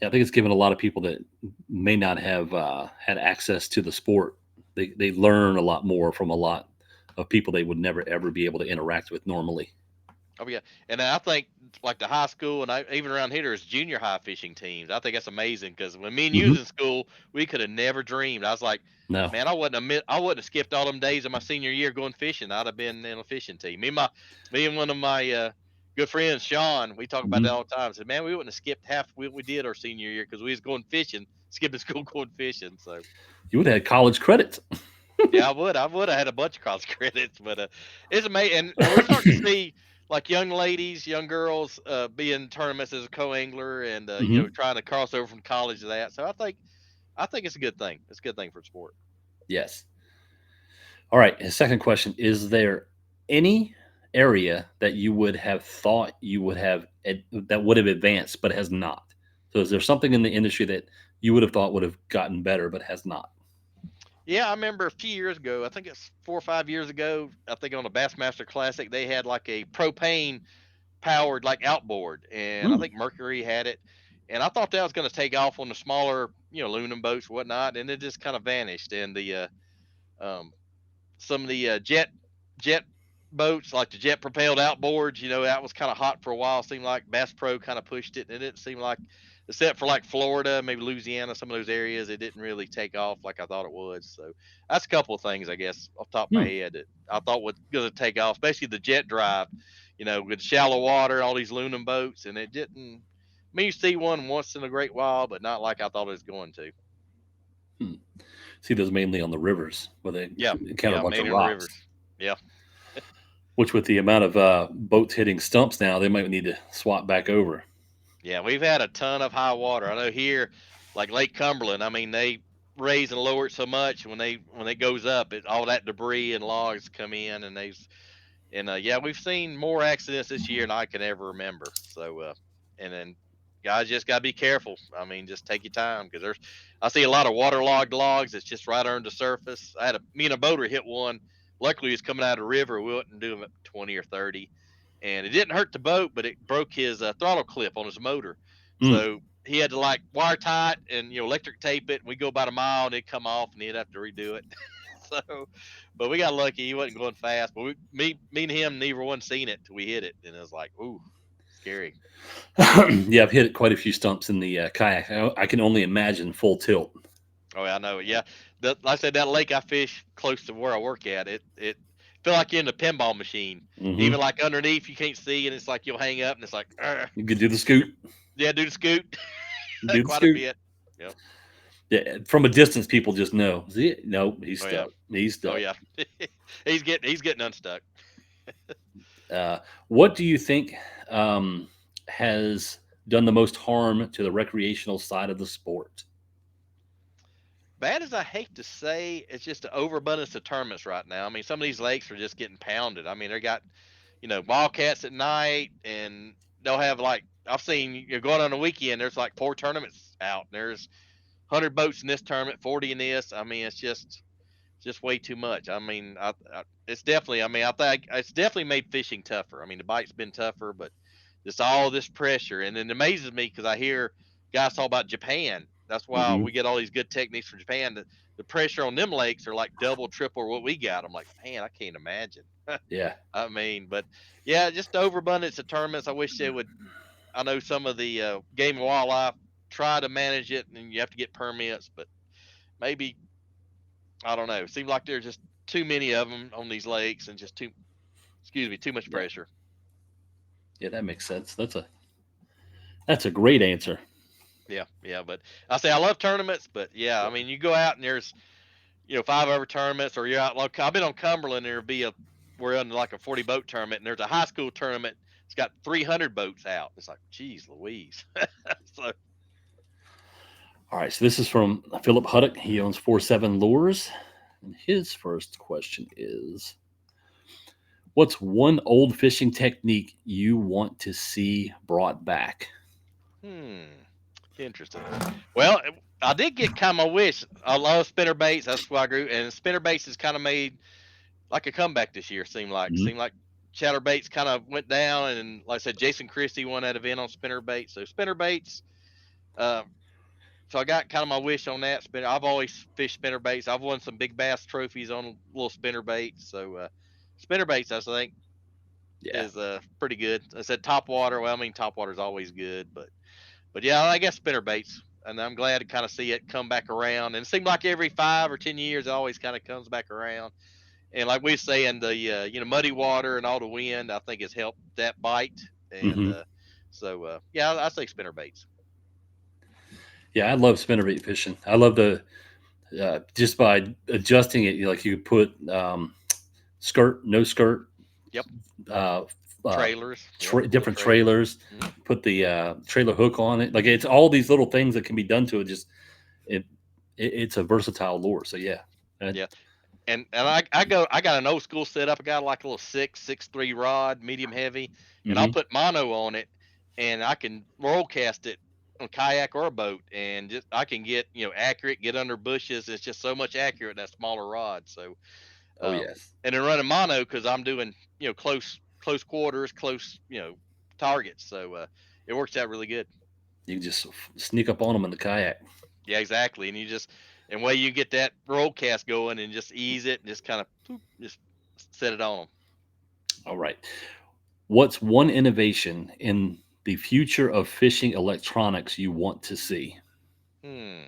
C: Yeah, I think it's given a lot of people that may not have had access to the sport. They learn a lot more from a lot of people they would never ever be able to interact with normally.
D: Oh yeah, and I think like the high school and even around here, there's junior high fishing teams. I think that's amazing because when me and you
C: Hmm.
D: was in school, we could have never dreamed. I was like,
C: No.
D: man, I wouldn't have skipped all them days of my senior year going fishing. I'd have been in a fishing team. Me and one of my good friends, Sean, we talk about that
C: Hmm.
D: all the time. I said, man, we wouldn't have skipped half what we did our senior year because we was going fishing, skipping school going fishing. So
C: You would have had college credits.
D: yeah, I would have had a bunch of college credits, but it's amazing, and we're starting to see like young ladies, young girls, be in tournaments as a co-angler, and
C: Hmm.
D: trying to cross over from college to that. So I think it's a good thing. It's a good thing for sport.
C: Yes. All right. His second question: is there any area that you would have thought you would have that would have advanced but has not? So, is there something in the industry that you would have thought would have gotten better but has not?
D: Yeah, I remember a few years ago. I think it's 4 or 5 years ago. I think on the Bassmaster Classic they had like a propane powered like outboard, and I
C: Hmm.
D: think Mercury had it. And I thought that was going to take off on the smaller, aluminum boats, whatnot, and it just kind of vanished. And the um, some of the jet boats, like the jet propelled outboards. That was kind of hot for a while. Seemed like Bass Pro kind of pushed it, and it didn't seem like, except for like Florida, maybe Louisiana, some of those areas, it didn't really take off like I thought it would. So that's a couple of things, I guess, off the top of my
C: Hmm.
D: head that I thought was going to take off, especially the jet drive. With shallow water, all these aluminum boats, and it didn't. I mean, you see one once in a great while, but not like I thought it was going to.
C: Hmm. See those mainly on the rivers where they
D: Yeah,
C: encounter a
D: yeah,
C: bunch of
D: mainly on the
C: rocks.
D: rivers. Yeah.
C: Which, with the amount of boats hitting stumps now, they might need to swap back over.
D: Yeah, we've had a ton of high water. I know here, like Lake Cumberland. I mean, they raise and lower it so much when it goes up, all that debris and logs come in, yeah, we've seen more accidents this year than I can ever remember. So, and then guys just gotta be careful. I mean, just take your time because I see a lot of waterlogged logs that's just right under the surface. Me and a boater hit one. Luckily, he was coming out of the river. We wouldn't do him at 20 or 30, and it didn't hurt the boat, but it broke his throttle clip on his motor.
C: Hmm.
D: So he had to like wire tie it and electric tape it. And we go about a mile and it'd come off, and he'd have to redo it. So, but we got lucky. He wasn't going fast. But me and him, neither one seen it till we hit it, and it was like, ooh, scary.
C: Yeah, I've hit quite a few stumps in the kayak. I can only imagine full tilt.
D: Oh, yeah, I know it. Yeah, like I said, that lake I fish close to where I work at, it feel like you're in a pinball machine.
C: Hmm.
D: Even like underneath, you can't see, and it's like you'll hang up, and it's like,
C: You could do the scoot.
D: yeah, do the scoot,
C: Do the
D: quite a
C: scoot.
D: bit. Yep.
C: Yeah, from a distance, people just know. See, no, he's
D: Oh yeah.
C: stuck. He's
D: Oh
C: stuck.
D: yeah. He's getting unstuck.
C: What do you think has done the most harm to the recreational side of the sport?
D: Bad as I hate to say, it's just an overabundance of tournaments right now. I mean, some of these lakes are just getting pounded. I mean, they got, wildcats at night, and they'll have like I've seen you're going on a weekend. There's like 4 tournaments out. There's 100 boats in this tournament, 40 in this. I mean, it's just way too much. I mean, it's definitely. I mean, I think it's definitely made fishing tougher. I mean, the bite's been tougher, but just all this pressure, and it amazes me because I hear guys talk about Japan. That's why
C: Hmm.
D: we get all these good techniques from Japan. The pressure on them lakes are like double, triple what we got. I'm like, man, I can't imagine.
C: Yeah.
D: I mean, but yeah, just the overabundance of tournaments. I wish they would. I know some of the game and wildlife try to manage it, and you have to get permits, but maybe I don't know. It seems like there's just too many of them on these lakes, and just too much
C: Yeah.
D: pressure.
C: Yeah, that makes sense. That's a great answer.
D: Yeah, yeah. But I say I love tournaments, but yeah, I mean, you go out and there's 5 hour tournaments, or you're out. Like I've been on Cumberland, there'll be we're in like a 40 boat tournament, and there's a high school tournament. It's got 300 boats out. It's like, geez, Louise. So
C: All right, so this is from Philip Huddock. He owns 47 Lures. And his first question is, what's one old fishing technique you want to see brought back?
D: hmm. Interesting. Well, I did get kind of my wish. I love spinner baits. That's why I grew. And spinner baits has kind of made like a comeback this year.
C: Mhm.
D: Seemed like chatter baits kind of went down, and like I said, Jason Christie won that event on spinner baits. So spinner baits. Uh, so I got kind of my wish on that. Spinner. I've always fished spinner baits. I've won some big bass trophies on little spinner baits. So spinner baits, I think,
C: Yeah.
D: is pretty good. I said top water. Well, I mean top water is always good, but yeah, I guess spinner baits. And I'm glad to kind of see it come back around. And it seemed like every 5 or 10 years, it always kind of comes back around. And like we say, in the muddy water and all the wind, I think has helped that bite. And
C: Hmm.
D: yeah, I say spinner baits.
C: Yeah, I love spinnerbait fishing. I love the just by adjusting it, like you put skirt, no skirt,
D: Yep,
C: uh, uh,
D: trailers. Yep, little
C: different
D: trailers.
C: trailers,
D: Hmm.
C: put the trailer hook on it. Like it's all these little things that can be done to it. Just it, it's a versatile lure. So yeah. Uh,
D: Yeah, and I got an old school setup. I got like a little 6'3" rod, medium heavy, and I'll
C: mhm.
D: put mono on it, and I can roll cast it on a kayak or a boat, and just I can get accurate, get under bushes. It's just so much accurate that smaller rod. So
C: Oh yes.
D: and then running mono because I'm doing close quarters, close targets. So it works out really good.
C: You can just sneak up on them in the kayak.
D: Yeah, exactly. And and way you get that roll cast going and just ease it and just kind of just set it on them.
C: All right. What's one innovation in the future of fishing electronics you want to see?
D: Hmm.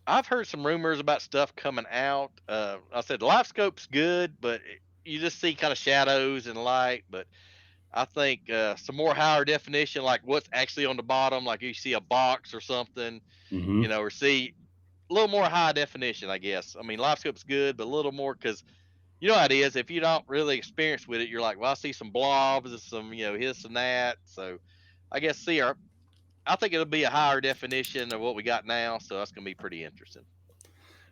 D: I've heard some rumors about stuff coming out. I said the live scope's good, but you just see kind of shadows and light. But I think some more higher definition, like what's actually on the bottom, like you see a box or something,
C: Hmm.
D: or see a little more high definition, I guess. I mean, live scope's good, but a little more because you know how it is. If you don't really experience with it, you're like, well, I see some blobs and some, this and that. So I guess I think it'll be a higher definition of what we got now. So that's gonna be pretty interesting.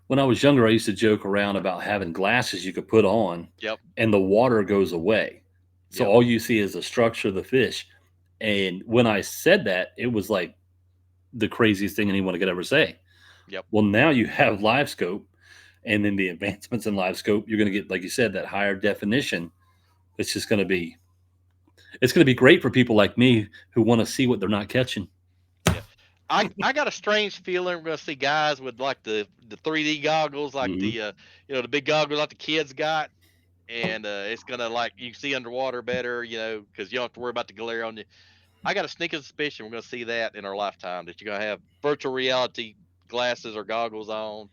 C: When I was younger, I used to joke around about having glasses you could put on
D: Yep.
C: and the water goes away. So
D: Yep.
C: all you see is the structure of the fish. And when I said that, it was like the craziest thing anyone could ever say.
D: Yep.
C: Well, now you have live scope, and then the advancements in live scope, you're going to get, like you said, that higher definition. It's just going to be, it's going to be great for people like me who want to see what they're not catching.
D: Yeah. I got a strange feeling we're gonna see guys with like the 3D goggles, like
C: Hmm.
D: the big goggles like the kids got, and it's gonna like you can see underwater better, because you don't have to worry about the glare on you. I got a sneaking suspicion we're gonna see that in our lifetime that you're gonna have virtual reality glasses or goggles on.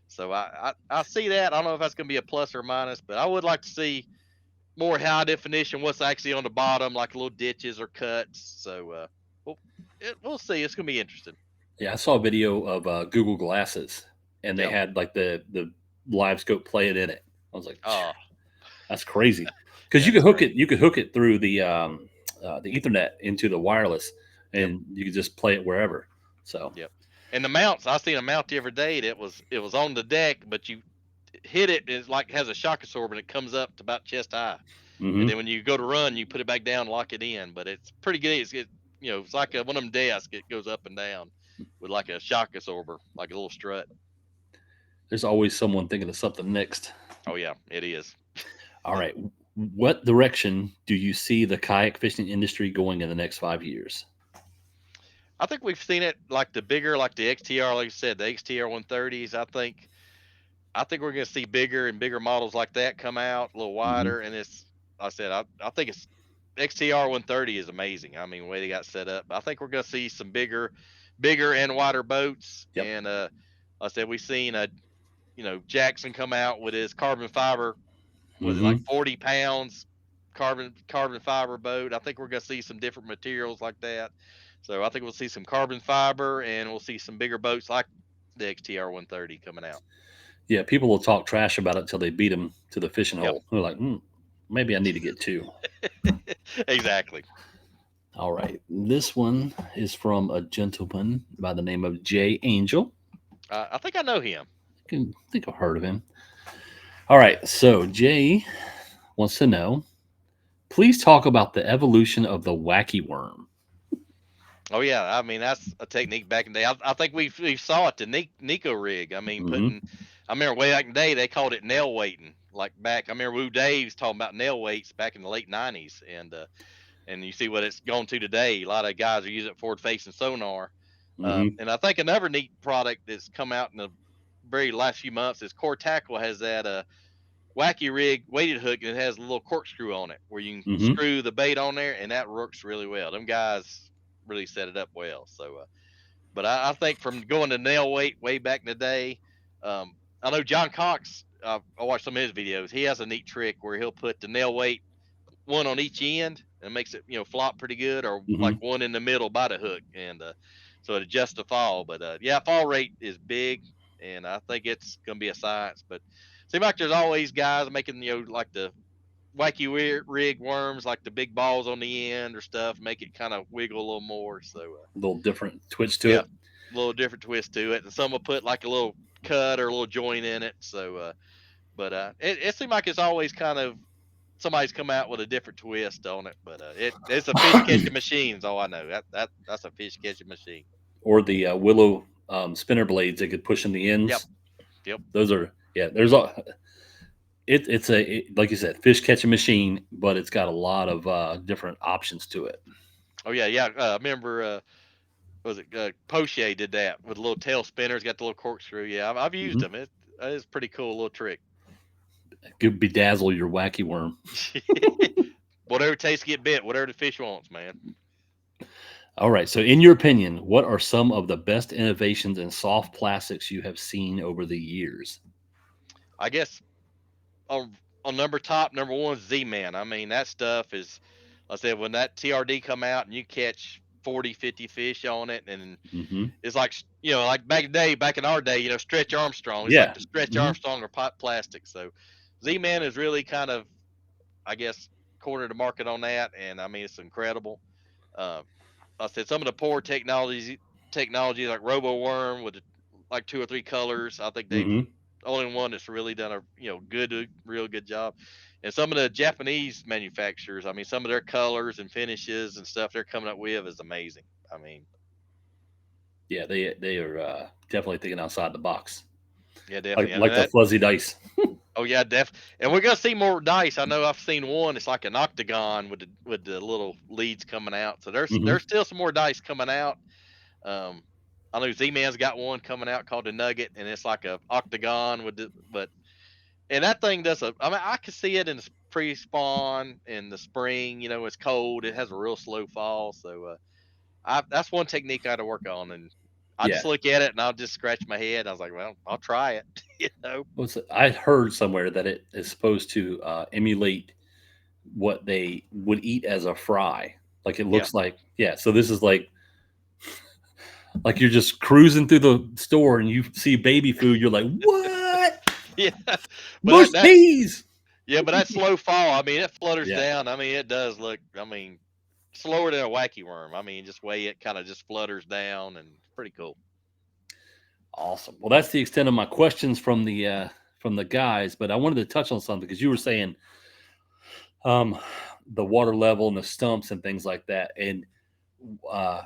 D: So I see that. I don't know if that's gonna be a plus or minus, but I would like to see more high definition. What's actually on the bottom, like little ditches or cuts. So we'll we'll see. It's gonna be interesting.
C: Yeah, I saw a video of Google Glasses, and they
D: Yep.
C: had like the live scope playing in it. I was like,
D: Oh,
C: that's crazy because
D: yeah, it's great.
C: you could hook it through the the Ethernet into the wireless,
D: Yep.
C: and you can just play it wherever. So
D: Yep. And the mounts, I seen a mount the other day that it was on the deck, but you hit it, it's like has a shock absorber and it comes up to about chest high. And
C: hmm
D: then when you go to run, you put it back down, lock it in. But it's pretty good. It's like one of them desks. It goes up and down with like a shock absorber, like a little strut.
C: there's always someone thinking of something next.
D: Oh yeah, it is.
C: All right, what direction do you see the kayak fishing industry going in the next 5 years?
D: I think we've seen it like the bigger, like the XTR, like I said, the XTR 130s. I think we're going to see bigger and bigger models like that come out, a little
C: hmm
D: wider. And I think it's XTR 130 is amazing. I mean, the way they got set up. But I think we're going to see some bigger and wider boats.
C: Yep.
D: And I said we've seen Jackson come out with his carbon fiber. Was it
C: hmm
D: like 40 pounds carbon fiber boat? I think we're going to see some different materials like that. So I think we'll see some carbon fiber, and we'll see some bigger boats like the XTR 130 coming out.
C: Yeah, people will talk trash about it till they beat them to the fishing
D: Yep.
C: hole. They're like, maybe I need to get two.
D: Exactly.
C: All right, this one is from a gentleman by the name of Jay Angel.
D: I think I know him.
C: I think I've heard of him. All right, so Jay wants to know, please talk about the evolution of the wacky worm.
D: Oh yeah, I mean that's a technique back in the day. I think we saw it the Nico rig. I mean,
C: hmm
D: I remember way back in the day they called it nail weighting. Like back, I remember Woo Dave's talking about nail weights back in the late '90s, and you see what it's gone to today. A lot of guys are using it forward facing sonar.
C: hmm
D: And I think another neat product that's come out in the very last few months is Core Tackle has that wacky rig weighted hook, and it has a little corkscrew on it where you can
C: hmm
D: screw the bait on there, and that works really well. Them guys really set it up well. So, but I think from going to nail weight way back in the day, I know John Cox. I watched some of his videos. He has a neat trick where he'll put the nail weight one on each end and makes it flop pretty good, or
C: hmm
D: like one in the middle by the hook, and so it adjusts the fall. But yeah, fall rate is big, and I think it's gonna be a science. But seems like there's always guys making like the wacky rig worms, like the big balls on the end or stuff, make it kind of wiggle a little more. So
C: A little different twitch to
D: yeah,
C: it.
D: a little different twist to it, and some will put like a little cut or a little joint in it. So but it seems like it's always kind of somebody's come out with a different twist on it. But it's a fish catching machine. Is all I know. That's a fish catching machine.
C: Or the willow spinner blades they could push in the
D: Yep.
C: ends.
D: Yep.
C: Those are there's a like you said, fish catching machine, but it's got a lot of different options to it.
D: Oh yeah, yeah. I remember. Was it Poche did that with a little tail spinners? Got the little corkscrew. Yeah, I've used
C: hmm
D: them. It's pretty cool little trick.
C: Could bedazzle your wacky worm.
D: Whatever it takes to get bit, whatever the fish wants, man.
C: All right. So, in your opinion, what are some of the best innovations in soft plastics you have seen over the years?
D: I guess on number one, Z-Man. I mean, that stuff is, like I said, when that TRD come out and you catch 40, 50 fish on it, and
C: hmm
D: it's like, like back in our day, Stretch Armstrong. It's like
C: Yeah.
D: the Stretch
C: hmm
D: Armstrong or pot plastic. So Z-Man is really kind of, I guess, cornered the market on that, and I mean, it's incredible. Uh, I said some of the poor technologies like Robo Worm with like two or three colors. I think they've
C: hmm
D: only one that's really done a real good job. And some of the Japanese manufacturers, I mean, some of their colors and finishes and stuff they're coming up with is amazing. I mean,
C: Yeah, they are definitely thinking outside the box,
D: yeah, definitely. I mean,
C: like the fuzzy dice.
D: oh yeah, definitely. And we're gonna see more dice. I know I've seen one. It's like an octagon with the little leads coming out. So
C: hmm
D: there's still some more dice coming out. Um, I know Z-Man's got one coming out called the Nugget, and it's like a octagon and that thing does I mean, I can see it in the pre-spawn in the spring. It's cold. It has a real slow fall. So that's one technique I had to work on, and I
C: Yeah.
D: just look at it and I'll just scratch my head. I was like, well, I'll try it.
C: I heard somewhere that it is supposed to emulate what they would eat as a fry. Like it
D: Yeah,
C: looks like, yeah. So this is like you're just cruising through the store and you see baby food. You're like, what?
D: yeah.
C: Bush
D: But
C: peas.
D: yeah, but that slow fall. I mean, it flutters
C: Yeah.
D: down. I mean, it does look. I mean, slower than a wacky worm. I mean, just way it kind of just flutters down, and it's pretty cool.
C: Awesome. Well, that's the extent of my questions from the guys, but I wanted to touch on something because you were saying um, the water level and the stumps and things like that. And uh,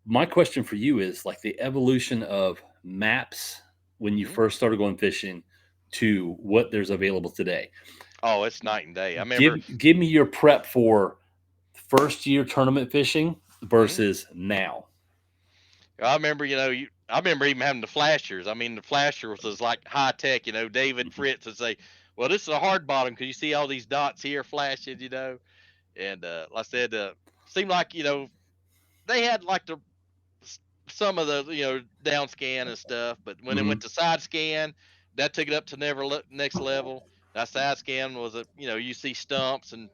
C: my question for you is like the evolution of maps when you
D: Hmm.
C: first started going fishing to what there's available today.
D: Oh, it's night and day. I
C: Give
D: remember.
C: give me your prep for first year tournament fishing
D: Mhm.
C: versus now.
D: I remember, I remember even having the flashers. I mean, the flasher was like high tech. David
C: Mhm.
D: Fritz would say, "Well, this is a hard bottom because you see all these dots here flashing." And like I said, seemed like they had like s- some of the down scan and stuff, but when it went
C: Mhm.
D: to side scan, that took it up to next level. That side scan was you see stumps and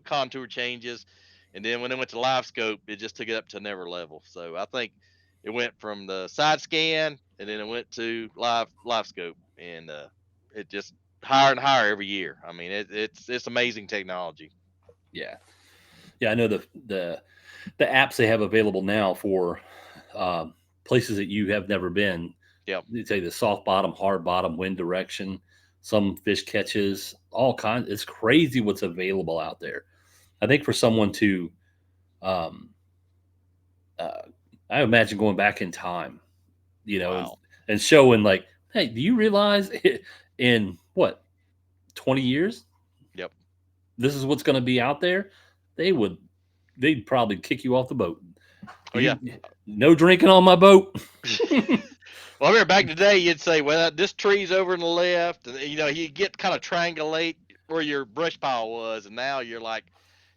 D: contour changes, and then when it went to live scope, it just took it up to never level. So I think it went from the side scan, and then it went to live scope, and it just higher and higher every year. I mean, it's amazing technology.
C: Yeah. Yeah, I know the apps they have available now for places that you have never been.
D: Yep.
C: They say the soft bottom, hard bottom, wind direction, some fish catches, all kinds. It's crazy what's available out there. I think for someone to, um, uh, I imagine going back in time,
D: Wow.
C: and showing like, hey, do you realize in what 20 years
D: Yep.
C: this is what's going to be out there? They would, they'd probably kick you off the boat.
D: Oh yeah.
C: You no drinking on my boat.
D: Well, I remember back in the day, you'd say, "Well, this tree's over on the left," and you get kind of triangulate where your brush pile was, and now you're like,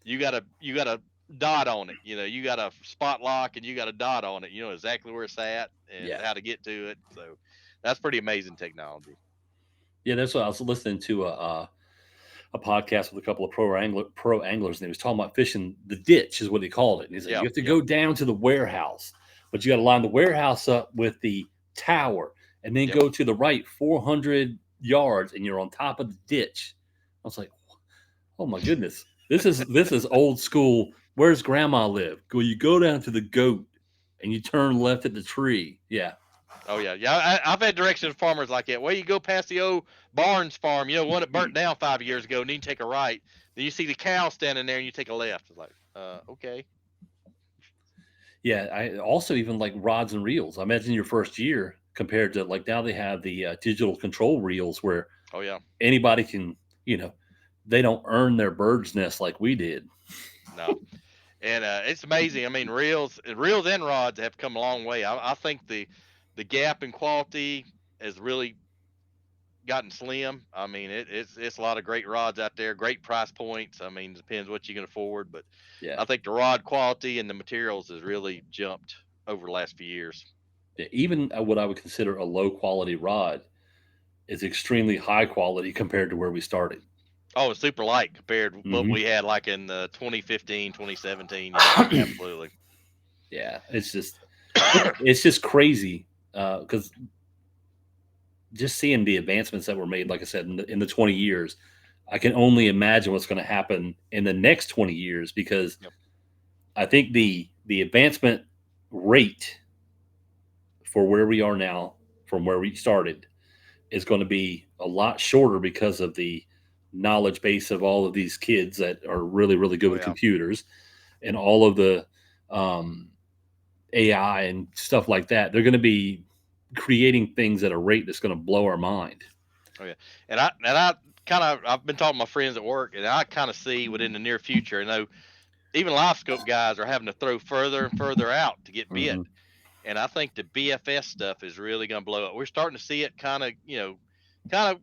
D: you got a dot on it. You got a spot lock, and you got a dot on it. You know exactly where it's at and
C: Yeah.
D: how to get to it. So that's pretty amazing technology.
C: Yeah, that's what I was listening to a podcast with a couple of pro anglers, and he was talking about fishing the ditch, is what he called it. And he's like, you
D: Yep.
C: have to
D: Yep.
C: go down to the warehouse, but you got to line the warehouse up with the tower, and then
D: Yep.
C: go to the right 400 yards, and you're on top of the ditch. I was like, oh my goodness, this is old school. Where's Grandma live? Go you go down to the goat, and you turn left at the tree. Yeah,
D: Oh yeah, yeah. I've had directions of farmers like that. Well, you go past the old Barnes farm, one that burnt down 5 years ago, and then you take a right. Then you see the cow standing there, and you take a left. It's like, okay.
C: yeah. I also even like rods and reels. I imagine your first year compared to like now they have the digital control reels where
D: Oh yeah.
C: anybody can, you know, they don't earn their bird's nest like we did.
D: No, and it's amazing. I mean, reels and rods have come a long way. I think the gap in quality has really gotten slim. I mean, it's a lot of great rods out there, great price points. I mean, depends what you can afford, but
C: Yeah.
D: I think the rod quality and the materials has really jumped over the last few years.
C: Yeah, even what I would consider a low quality rod is extremely high quality compared to where we started.
D: Oh, it's super light compared to what
C: Hmm.
D: we had like in 2015, 2017. Absolutely.
C: Yeah, it's just crazy because just seeing the advancements that were made, like I said, in the 20 years, I can only imagine what's going to happen in the next 20 years because
D: Yep.
C: I think the advancement rate for where we are now from where we started is going to be a lot shorter because of the knowledge base of all of these kids that are really really good
D: Oh
C: with
D: yeah.
C: computers and all of the um, AI and stuff like that. They're going to be creating things at a rate that's going to blow our mind.
D: Oh yeah. And I I've been talking to my friends at work, and I kind of see within the near future. Even live scope guys are having to throw further and further out to get bit.
C: Hmm.
D: And I think the BFS stuff is really going to blow up. We're starting to see it kind of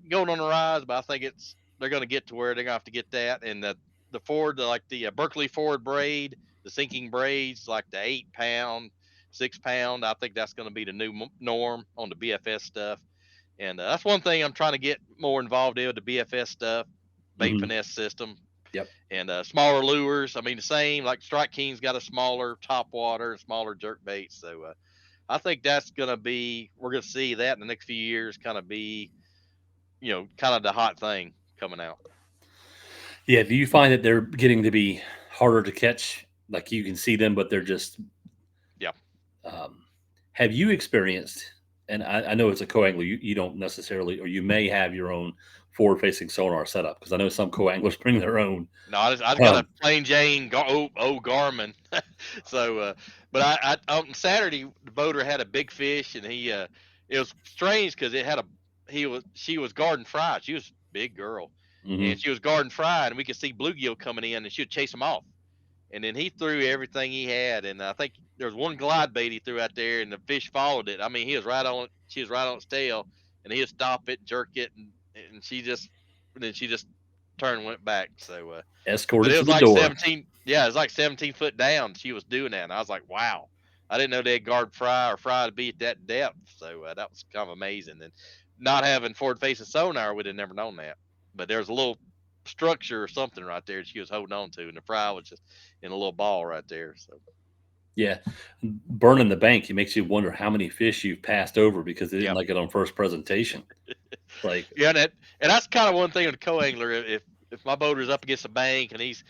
D: going on the rise, but I think they're going to get to where they're going to have to get that. And the Ford, like the Berkeley Ford braid, the sinking braids, like the 8 pound, 6 pound. I think that's going to be the new norm on the BFS stuff. And that's one thing I'm trying to get more involved in with the BFS stuff, bait
C: Hmm.
D: finesse system,
C: Yep.
D: and smaller lures. I mean, the same like Strike King's got a smaller top water and smaller jerk bait. So I think that's gonna be we're gonna see that in the next few years, kind of be kind of the hot thing coming out.
C: Yeah. Do you find that they're getting to be harder to catch. Like you can see them, but they're just.
D: Yeah.
C: Have you experienced? And I know it's a co-angler. You don't necessarily, or you may have your own forward-facing sonar setup because I know some co-anglers bring their own.
D: No, I just got a
C: Um,
D: plain Jane Garmin. So, but on Saturday the boater had a big fish, and it was strange because she was garden fried. She was a big girl, and
C: mhm.
D: she was garden fried, and we could see bluegill coming in, and she would chase them off. And then he threw everything he had, and I think there was one glide bait he threw out there, and the fish followed it. I mean, he was right on it. She was right on its tail, and he'd stop it, jerk it, and then she just turned and went back. So, but
C: Escorted
D: it
C: to
D: was
C: the
D: like
C: door.
D: 17. Yeah, it was like 17 foot down. She was doing that, and I was like, wow. I didn't know they had guard fry to be at that depth. So that was kind of amazing. And not having forward facing sonar, we'd have never known that. But there's a little structure or something right there that she was holding on to, and the fry was just in a little ball right there. So
C: Yeah, burning the bank. It makes you wonder how many fish you've passed over because they didn't
D: yeah,
C: like it on first presentation. Like,
D: yeah, and that's kind of one thing with a co-angler. If my boater's up against a bank and he's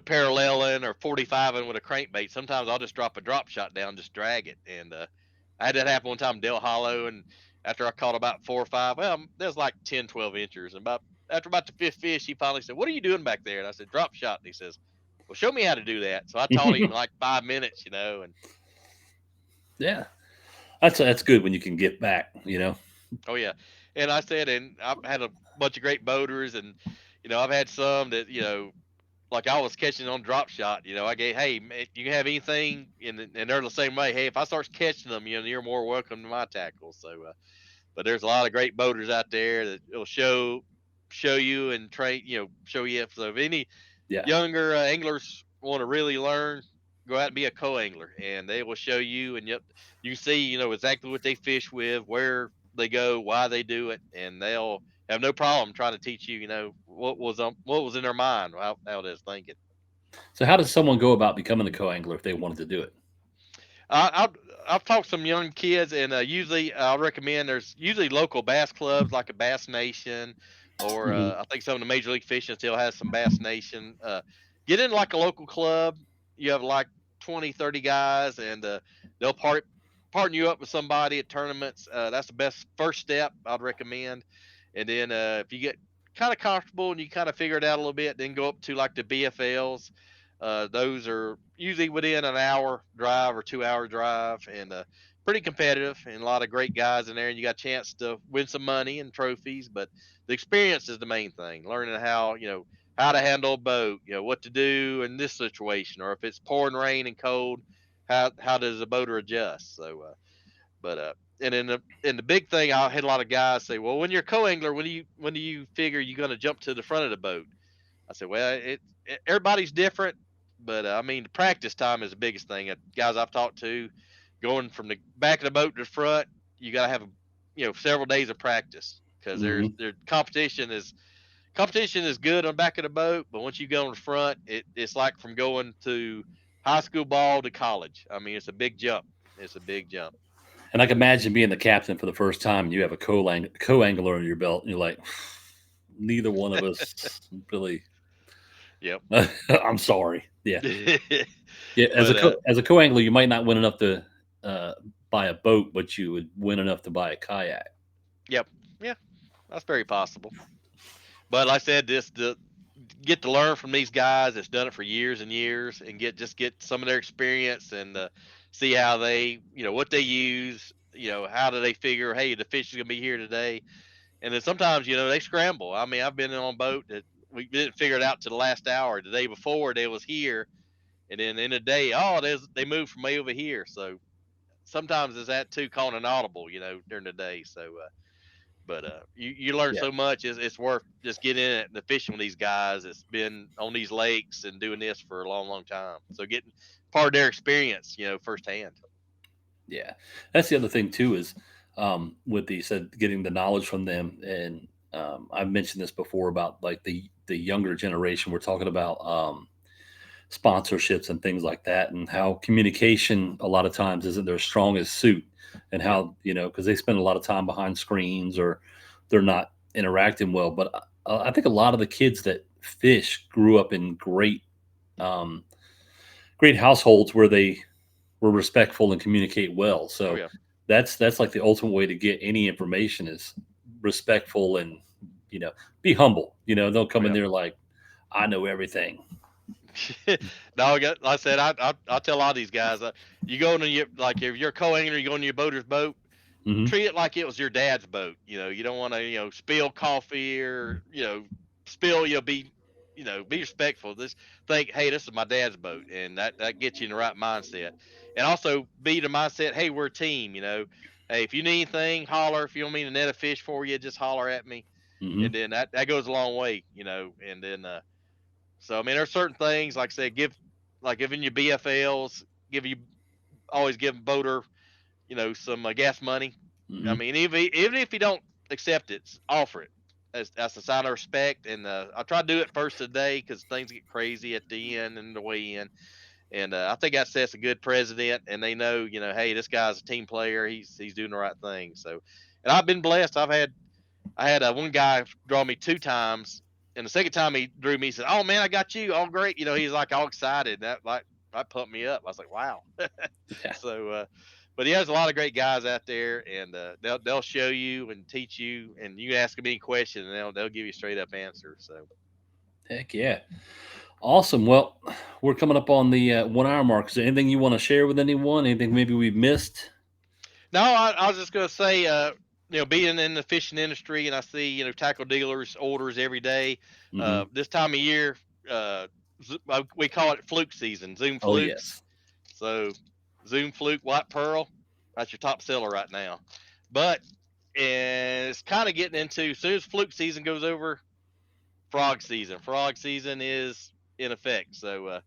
D: paralleling or 45ing with a crankbait, sometimes I'll just drop a drop shot down, just drag it. And I had that happen one time in Del Hollow, and after I caught about 4 or 5, well, there's like 10, 12 inches, and after about the fifth fish, he finally said, "What are you doing back there?" And I said, "Drop shot." And he says, "Well, show me how to do that." So I taught him like 5 minutes, and
C: yeah, that's good when you can get back. You know.
D: oh yeah, and I said, and I've had a bunch of great boaters, and I've had some that like I was catching on drop shot. I gave, hey, man, you have anything, and they're the same way. Hey, if I start catching them, you're more welcome to my tackle. So, but there's a lot of great boaters out there that will show you and train, show you. So if any
C: Yeah.
D: younger anglers want to really learn, go out and be a co-angler, and they will show you, and you see, exactly what they fish with, where they go, why they do it, and they'll have no problem trying to teach you, what was in their mind, how they're thinking.
C: So how does someone go about becoming a co-angler if they wanted to do it?
D: I've talked to some young kids, and usually I'll recommend there's usually local bass clubs like a Bass Nation, or
C: Mhm.
D: I think some of the Major League Fishing still has some Bass Nation. Get in like a local club. You have like 20, 30 guys, and they'll partner you up with somebody at tournaments. That's the best first step I'd recommend. And then if you get kind of comfortable and you kind of figure it out a little bit, then go up to like the BFLs. Those are usually within an hour drive or 2 hour drive, and pretty competitive, and a lot of great guys in there. And you got a chance to win some money and trophies, but the experience is the main thing. Learning how to handle a boat, what to do in this situation, or if it's pouring rain and cold, how does a boater adjust? So, and in the big thing, I had a lot of guys say, "Well, when you're a co-angler, when do you figure you're going to jump to the front of the boat?" I said, well, everybody's different, but I mean, the practice time is the biggest thing. Guys I've talked to, going from the back of the boat to the front, you got to have several days of practice, because
C: Mhm.
D: their competition is good on the back of the boat, but once you go on the front, it's like from going to high school ball to college. I mean, it's a big jump. It's a big jump.
C: And I can imagine being the captain for the first time and you have a co-angler under your belt and you're like, neither one of us really.
D: Yep.
C: I'm sorry. Yeah. Yeah.
D: But
C: As a co-angler, you might not win enough to uh, buy a boat, but you would win enough to buy a kayak.
D: yep, yeah, that's very possible. But like I said, this the get to learn from these guys that's done it for years and years, and get some of their experience, and see how they, what they use, how do they figure, hey, the fish is gonna be here today. And then sometimes, they scramble. I mean, I've been on a boat that we didn't figure it out to the last hour. The day before they was here, and then in the day, oh, they moved from way over here. So sometimes is that too, calling an audible, during the day. So but you learn
C: Yeah.
D: so much. It's worth just getting in it and fishing with these guys that's been on these lakes and doing this for a long, long time. So getting part of their experience, firsthand.
C: Yeah. That's the other thing too is with the said getting the knowledge from them. And I've mentioned this before about like the younger generation. We're talking about sponsorships and things like that, and how communication a lot of times isn't their strongest suit, and
D: Yep.
C: how because they spend a lot of time behind screens or they're not interacting well. But I think a lot of the kids that fish grew up in great um, great households where they were respectful and communicate well.
D: Oh
C: So
D: yeah.
C: that's like the ultimate way to get any information is respectful and you know be humble. Don't
D: Oh
C: come in
D: yeah.
C: there like I know everything.
D: No, like I said, I tell a lot of these guys, you go in and you like if you're a co-angler, you go in your boater's boat,
C: Hmm.
D: treat it like it was your dad's boat. You don't want to spill coffee or spill. Be respectful. This think, hey, this is my dad's boat, and that gets you in the right mindset. And also be the mindset, hey, we're a team. Hey, if you need anything, holler. If you want me to net a fish for you, just holler at me,
C: Hmm.
D: and then that goes a long way. And then so I mean, there's certain things like I said, like giving you BFLs, always give boater some gas money. I
C: Hmm.
D: mean, even if you don't accept it, offer it. That's a sign of respect. And I try to do it first of the day because things get crazy at the end and the way in. And I think that sets a good precedent. And they know, hey, this guy's a team player. He's doing the right thing. So, and I've been blessed. I had one guy draw me 2 times, and the second time he drew me, he said, "Oh man, I got you! All great!" He's like all excited. That pumped me up. I was like, "Wow!"
C: Yeah.
D: So, but he has a lot of great guys out there, and they'll show you and teach you, and you ask them any question, and they'll give you a straight up answer. So,
C: Heck yeah. Awesome. Well, we're coming up on the 1 hour mark. Is there anything you want to share with anyone? Anything maybe we've missed?
D: no, I was just gonna say, being in the fishing industry, and I see tackle dealers orders every day.
C: Hmm.
D: This time of year, uh, we call it fluke season, Zoom
C: Oh
D: flukes.
C: yes.
D: So, Zoom fluke white pearl, that's your top seller right now. But and it's kind of getting into as soon as fluke season goes over, frog season. Frog season is in effect. So,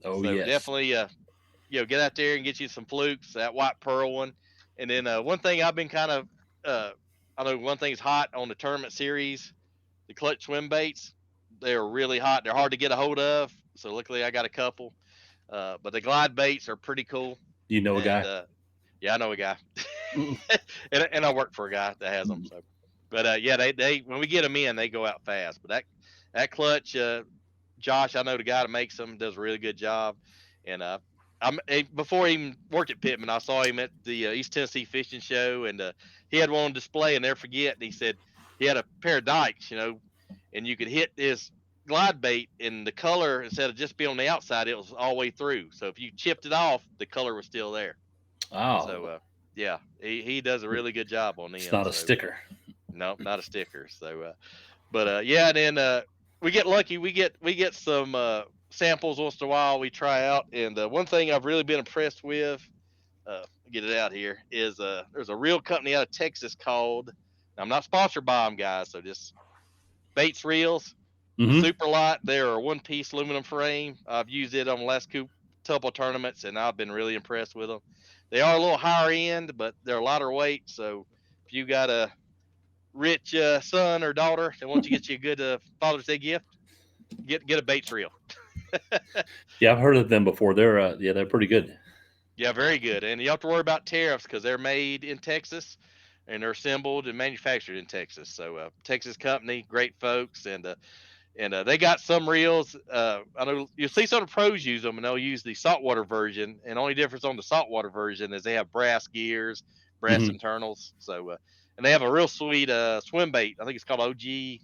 C: Oh
D: so
C: yes.
D: definitely, get out there and get you some flukes, that white pearl one. And then one thing I've been kind of, uh, I know one thing's hot on the tournament series, the clutch swim baits. They're really hot. They're hard to get a hold of. So luckily I got a couple. But the glide baits are pretty cool.
C: You know a
D: And
C: guy.
D: yeah, I know a guy,
C: Mm-hmm.
D: and I work for a guy that has them. So, but yeah, they when we get them in, they go out fast. But that clutch, Josh, I know the guy that makes them does a really good job. And before he even worked at Pittman, I saw him at the East Tennessee Fishing Show, and he had one on display, and never forget. And he said he had a pair of dikes, and you could hit his glide bait, and the color instead of just being on the outside, it was all the way through. So if you chipped it off, the color was still there. So
C: Oh,
D: yeah, he does a really good job on
C: it's
D: them.
C: not a
D: So
C: sticker.
D: no, not a sticker. So but yeah, and then we get lucky. We get some samples once in a while. We try out, and one thing I've really been impressed with, get it out here, is there's a real company out of Texas called. I'm not sponsored by them, guys. So just Bates Reels,
C: Hmm.
D: super light. They're a one piece aluminum frame. I've used it on the last couple tournaments, and I've been really impressed with them. They are a little higher end, but they're lighter weight. So if you got a rich son or daughter that wants to get you a good Father's Day gift, get a Bates reel.
C: Yeah, I've heard of them before. They're pretty good.
D: Yeah, very good. And you don't have to worry about tariffs because they're made in Texas and they're assembled and manufactured in Texas. So Texas company, great folks, and they got some reels. I know you'll see some of the pros use them, and they'll use the saltwater version. And the only difference on the saltwater version is they have brass gears, brass
C: Hmm.
D: internals. So and they have a real sweet swim bait. I think it's called OG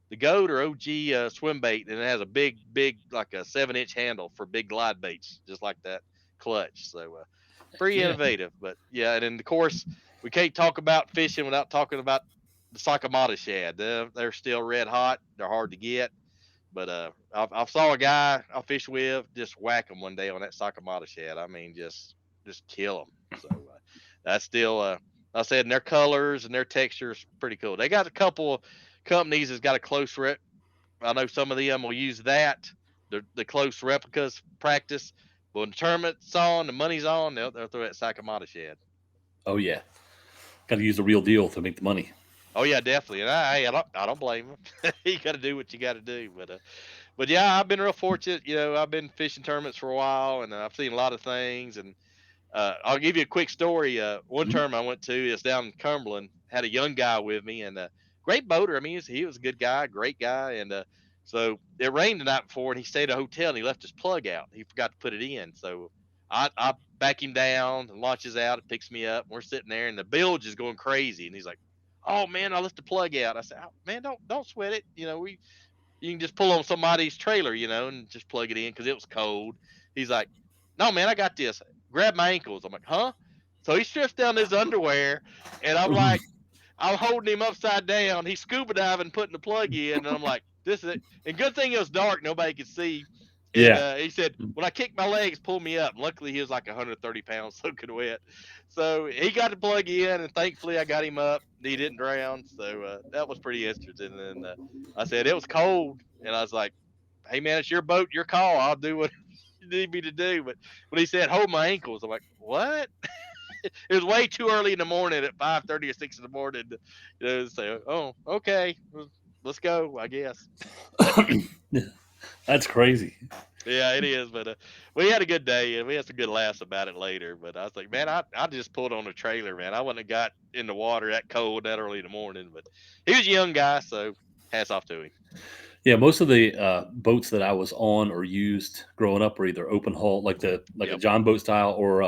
D: the goat or OG swim bait, and it has a big like a 7-inch handle for big glide baits, just like that clutch. So pretty
C: Yeah.
D: innovative. But yeah, and then of course we can't talk about fishing without talking about the Sakamata shad. They're still red hot. They're hard to get. But I saw a guy I fished with just whack him one day on that Sakamata shad. I mean, just kill them. So that's still, I said, and their colors and their textures pretty cool. They got a couple of companies that's got a close rep. I know some of them will use that, the close replicas practice. But when the tournament's on, the money's on, they'll throw that Sakamata shad.
C: Oh yeah. Got to use the real deal to make the money.
D: Oh yeah, definitely. And I don't blame them. You got to do what you got to do. But yeah, I've been real fortunate. I've been fishing tournaments for a while, and I've seen a lot of things. And I'll give you a quick story. One
C: Mhm.
D: tournament I went to is down in Cumberland. Had a young guy with me, and great boater. I mean, he was a good guy, great guy. And So it rained the night before, and he stayed at a hotel, and he left his plug out. He forgot to put it in. So I back him down and launches out. It picks me up. And we're sitting there, and the bilge is going crazy. And he's like, "Oh man, I left the plug out." I said, "Oh, man, don't sweat it. You can just pull on somebody's trailer, and just plug it in because it was cold." He's like, "No, man, I got this. Grab my ankles." I'm like, "Huh?" So he strips down his underwear, and I'm holding him upside down. He's scuba diving, putting the plug in, and I'm like, "This is it." And good thing it was dark; nobody could see. And
C: Yeah.
D: he said, "When I kicked my legs, pull me up." And luckily, he was like 130 pounds, soaking wet. So he got the plug in, and thankfully, I got him up. He didn't drown, so that was pretty interesting. And I said it was cold, and I was like, "Hey man, it's your boat, your call. I'll do what you need me to do." But when he said, "Hold my ankles," I'm like, "What?" It was way too early in the morning at 5:30 or 6 in the morning to say, "Oh, okay, let's go," I guess.
C: That's crazy.
D: Yeah, it is. But we had a good day, and we had some good laughs about it later. But I was like, man, I just pulled on a trailer, man. I wouldn't have got in the water that cold that early in the morning. But he was a young guy, so hats off to him.
C: Yeah, most of the boats that I was on or used growing up were either open hull, like a
D: Yep,
C: John boat style, or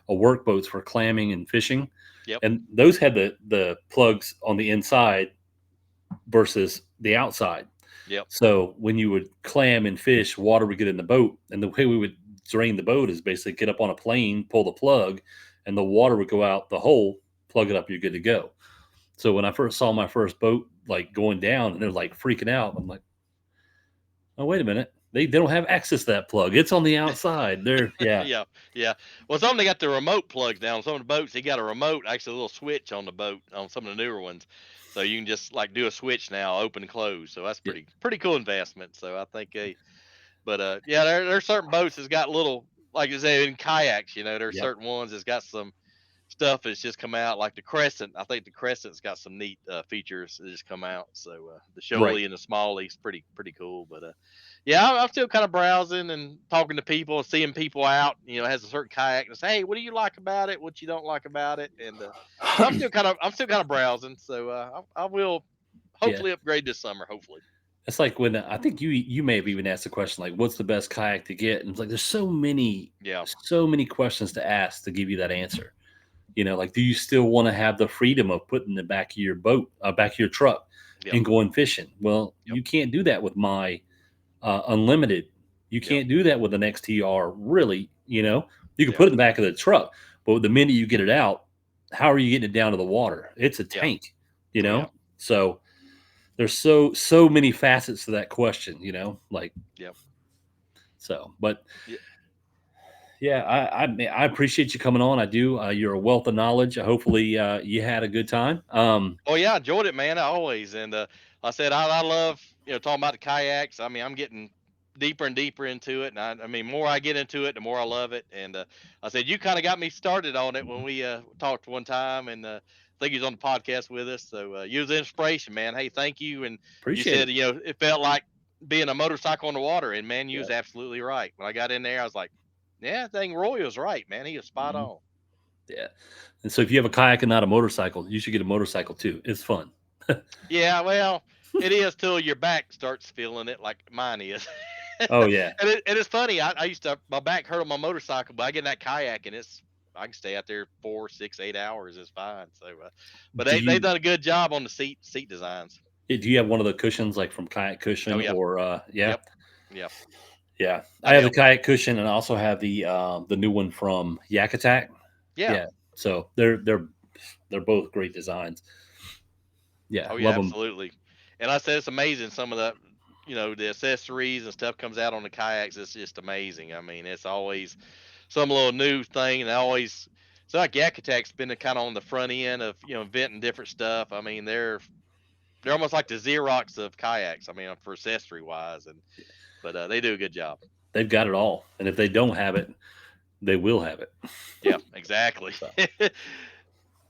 C: a work boats for clamming and fishing,
D: yep,
C: and those had the plugs on the inside versus the outside.
D: yep,
C: So when you would clam and fish, water would get in the boat, and the way we would drain the boat is basically get up on a plane, pull the plug, and the water would go out the hole, plug it up, you're good to go. So when I first saw my first boat like going down, and they're like freaking out, I'm like, oh wait a minute, they don't have access to that plug. It's on the outside. They're yeah,
D: yeah, yeah. Well, some they got the remote plugs down. Some of the boats they got a remote, actually a little switch on the boat on some of the newer ones, so you can just like do a switch now, open and close. So that's
C: yeah,
D: pretty cool investment. So I think but yeah, there's certain boats that's got little, like you say in kayaks, there's
C: yep,
D: certain ones that's got some stuff that's just come out, like the Crescent. I think the Crescent's got some neat features that just come out. So the
C: right,
D: Shoaly and the Smallee's pretty cool. But yeah, I'm still kind of browsing and talking to people, seeing people out. Has a certain kayak and say, "Hey, what do you like about it? What you don't like about it?" And so I'm still kind of browsing. So I will
C: yeah.
D: hopefully upgrade this summer. Hopefully.
C: It's like when I think you may have even asked the question like, "What's the best kayak to get?" And it's like there's
D: Yeah.
C: so many questions to ask to give you that answer. Like, do you still want to have the freedom of putting the back of your boat, back of your truck,
D: Yep.
C: and going fishing? Well,
D: Yep.
C: you can't do that with my unlimited. You
D: Yep.
C: can't do that with an XTR. Really, you can
D: Yep.
C: put it in the back of the truck, but the minute you get it out, how are you getting it down to the water? It's a
D: Yeah.
C: tank.
D: Oh yeah.
C: So there's so many facets to that question. Like
D: Yep.
C: so, but
D: Yeah.
C: yeah, I appreciate you coming on. I do. You're a wealth of knowledge. Hopefully, you had a good time.
D: Oh yeah, I enjoyed it, man. I always and I said I love talking about the kayaks. I mean, I'm getting deeper and deeper into it, and I mean, more I get into it, the more I love it. And I said you kind of got me started on it when we talked one time, and I think he was on the podcast with us. So you was an inspiration, man. Hey, thank you. And you
C: Appreciate
D: said
C: it.
D: it felt like being a motorcycle on the water, and man, you
C: Yeah.
D: was absolutely right. When I got in there, I was like, yeah, I think Roy was right, man. He was spot
C: Mhm.
D: on.
C: Yeah. And so, if you have a kayak and not a motorcycle, you should get a motorcycle too. It's fun.
D: Yeah, well, it is till your back starts feeling it like mine is.
C: Oh yeah.
D: And it's funny. I used to my back hurt on my motorcycle, but I get in that kayak and I can stay out there 4, 6, 8 hours. It's fine. So, but
C: Do
D: they
C: you
D: done a good job on the seat designs.
C: do you have one of the cushions like from Kayak
D: Oh
C: Cushion
D: yeah,
C: or yeah?
D: yep, yeah.
C: Yeah. I
D: That
C: have the
D: helps.
C: Kayak Cushion and I also have the new one from Yak Attack.
D: Yeah.
C: Yeah. So they're both great designs. Yeah,
D: Oh yeah,
C: love them.
D: absolutely. And I said it's amazing some of the the accessories and stuff comes out on the kayaks. It's just amazing. I mean, it's always some little new thing, and always so like Yak Attack's been kind of on the front end of inventing different stuff. I mean, they're almost like the Xerox of kayaks. I mean, for accessory wise, and but they do a good job.
C: They've got it all. And if they don't have it, they will have it.
D: Yeah, exactly.
C: So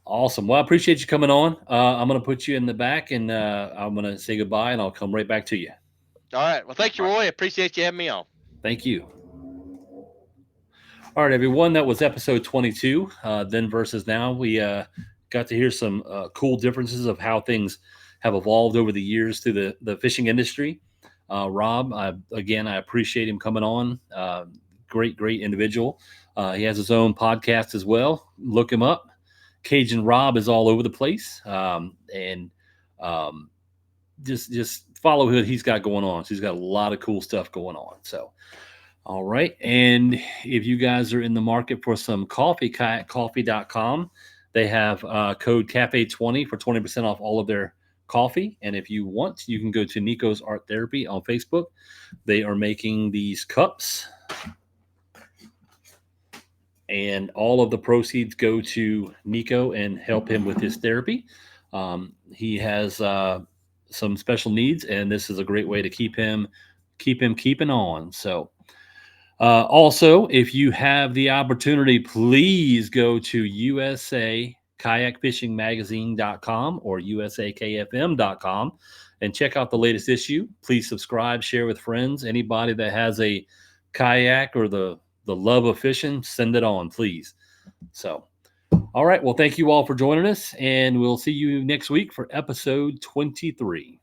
C: awesome. Well, I appreciate you coming on. I'm going to put you in the back and I'm going to say goodbye and I'll come right back to you.
D: All right. Well, thank you,
C: All right.
D: Roy. Appreciate you having me on.
C: Thank you. All right, everyone. That was episode 22, then versus now. We got to hear some cool differences of how things have evolved over the years through the fishing industry. Rob. I appreciate him coming on. Great individual. He has his own podcast as well. Look him up. Cajun Rob is all over the place, and just follow what he's got going on. So he's got a lot of cool stuff going on. So, all right. And if you guys are in the market for some coffee, kayakcoffee.com, they have code CAFE20 for 20% off all of their coffee. And if you want, you can go to Nico's Art Therapy on Facebook. They are making these cups, and all of the proceeds go to Nico and help him with his therapy. He has some special needs, and this is a great way to keep him keeping on. So also, if you have the opportunity, please go to usakayakfishingmagazine.com or usakfm.com and check out the latest issue. Please subscribe, share with friends. Anybody that has a kayak or the love of fishing, send it on, please. So, all right. Well, thank you all for joining us, and we'll see you next week for episode 23.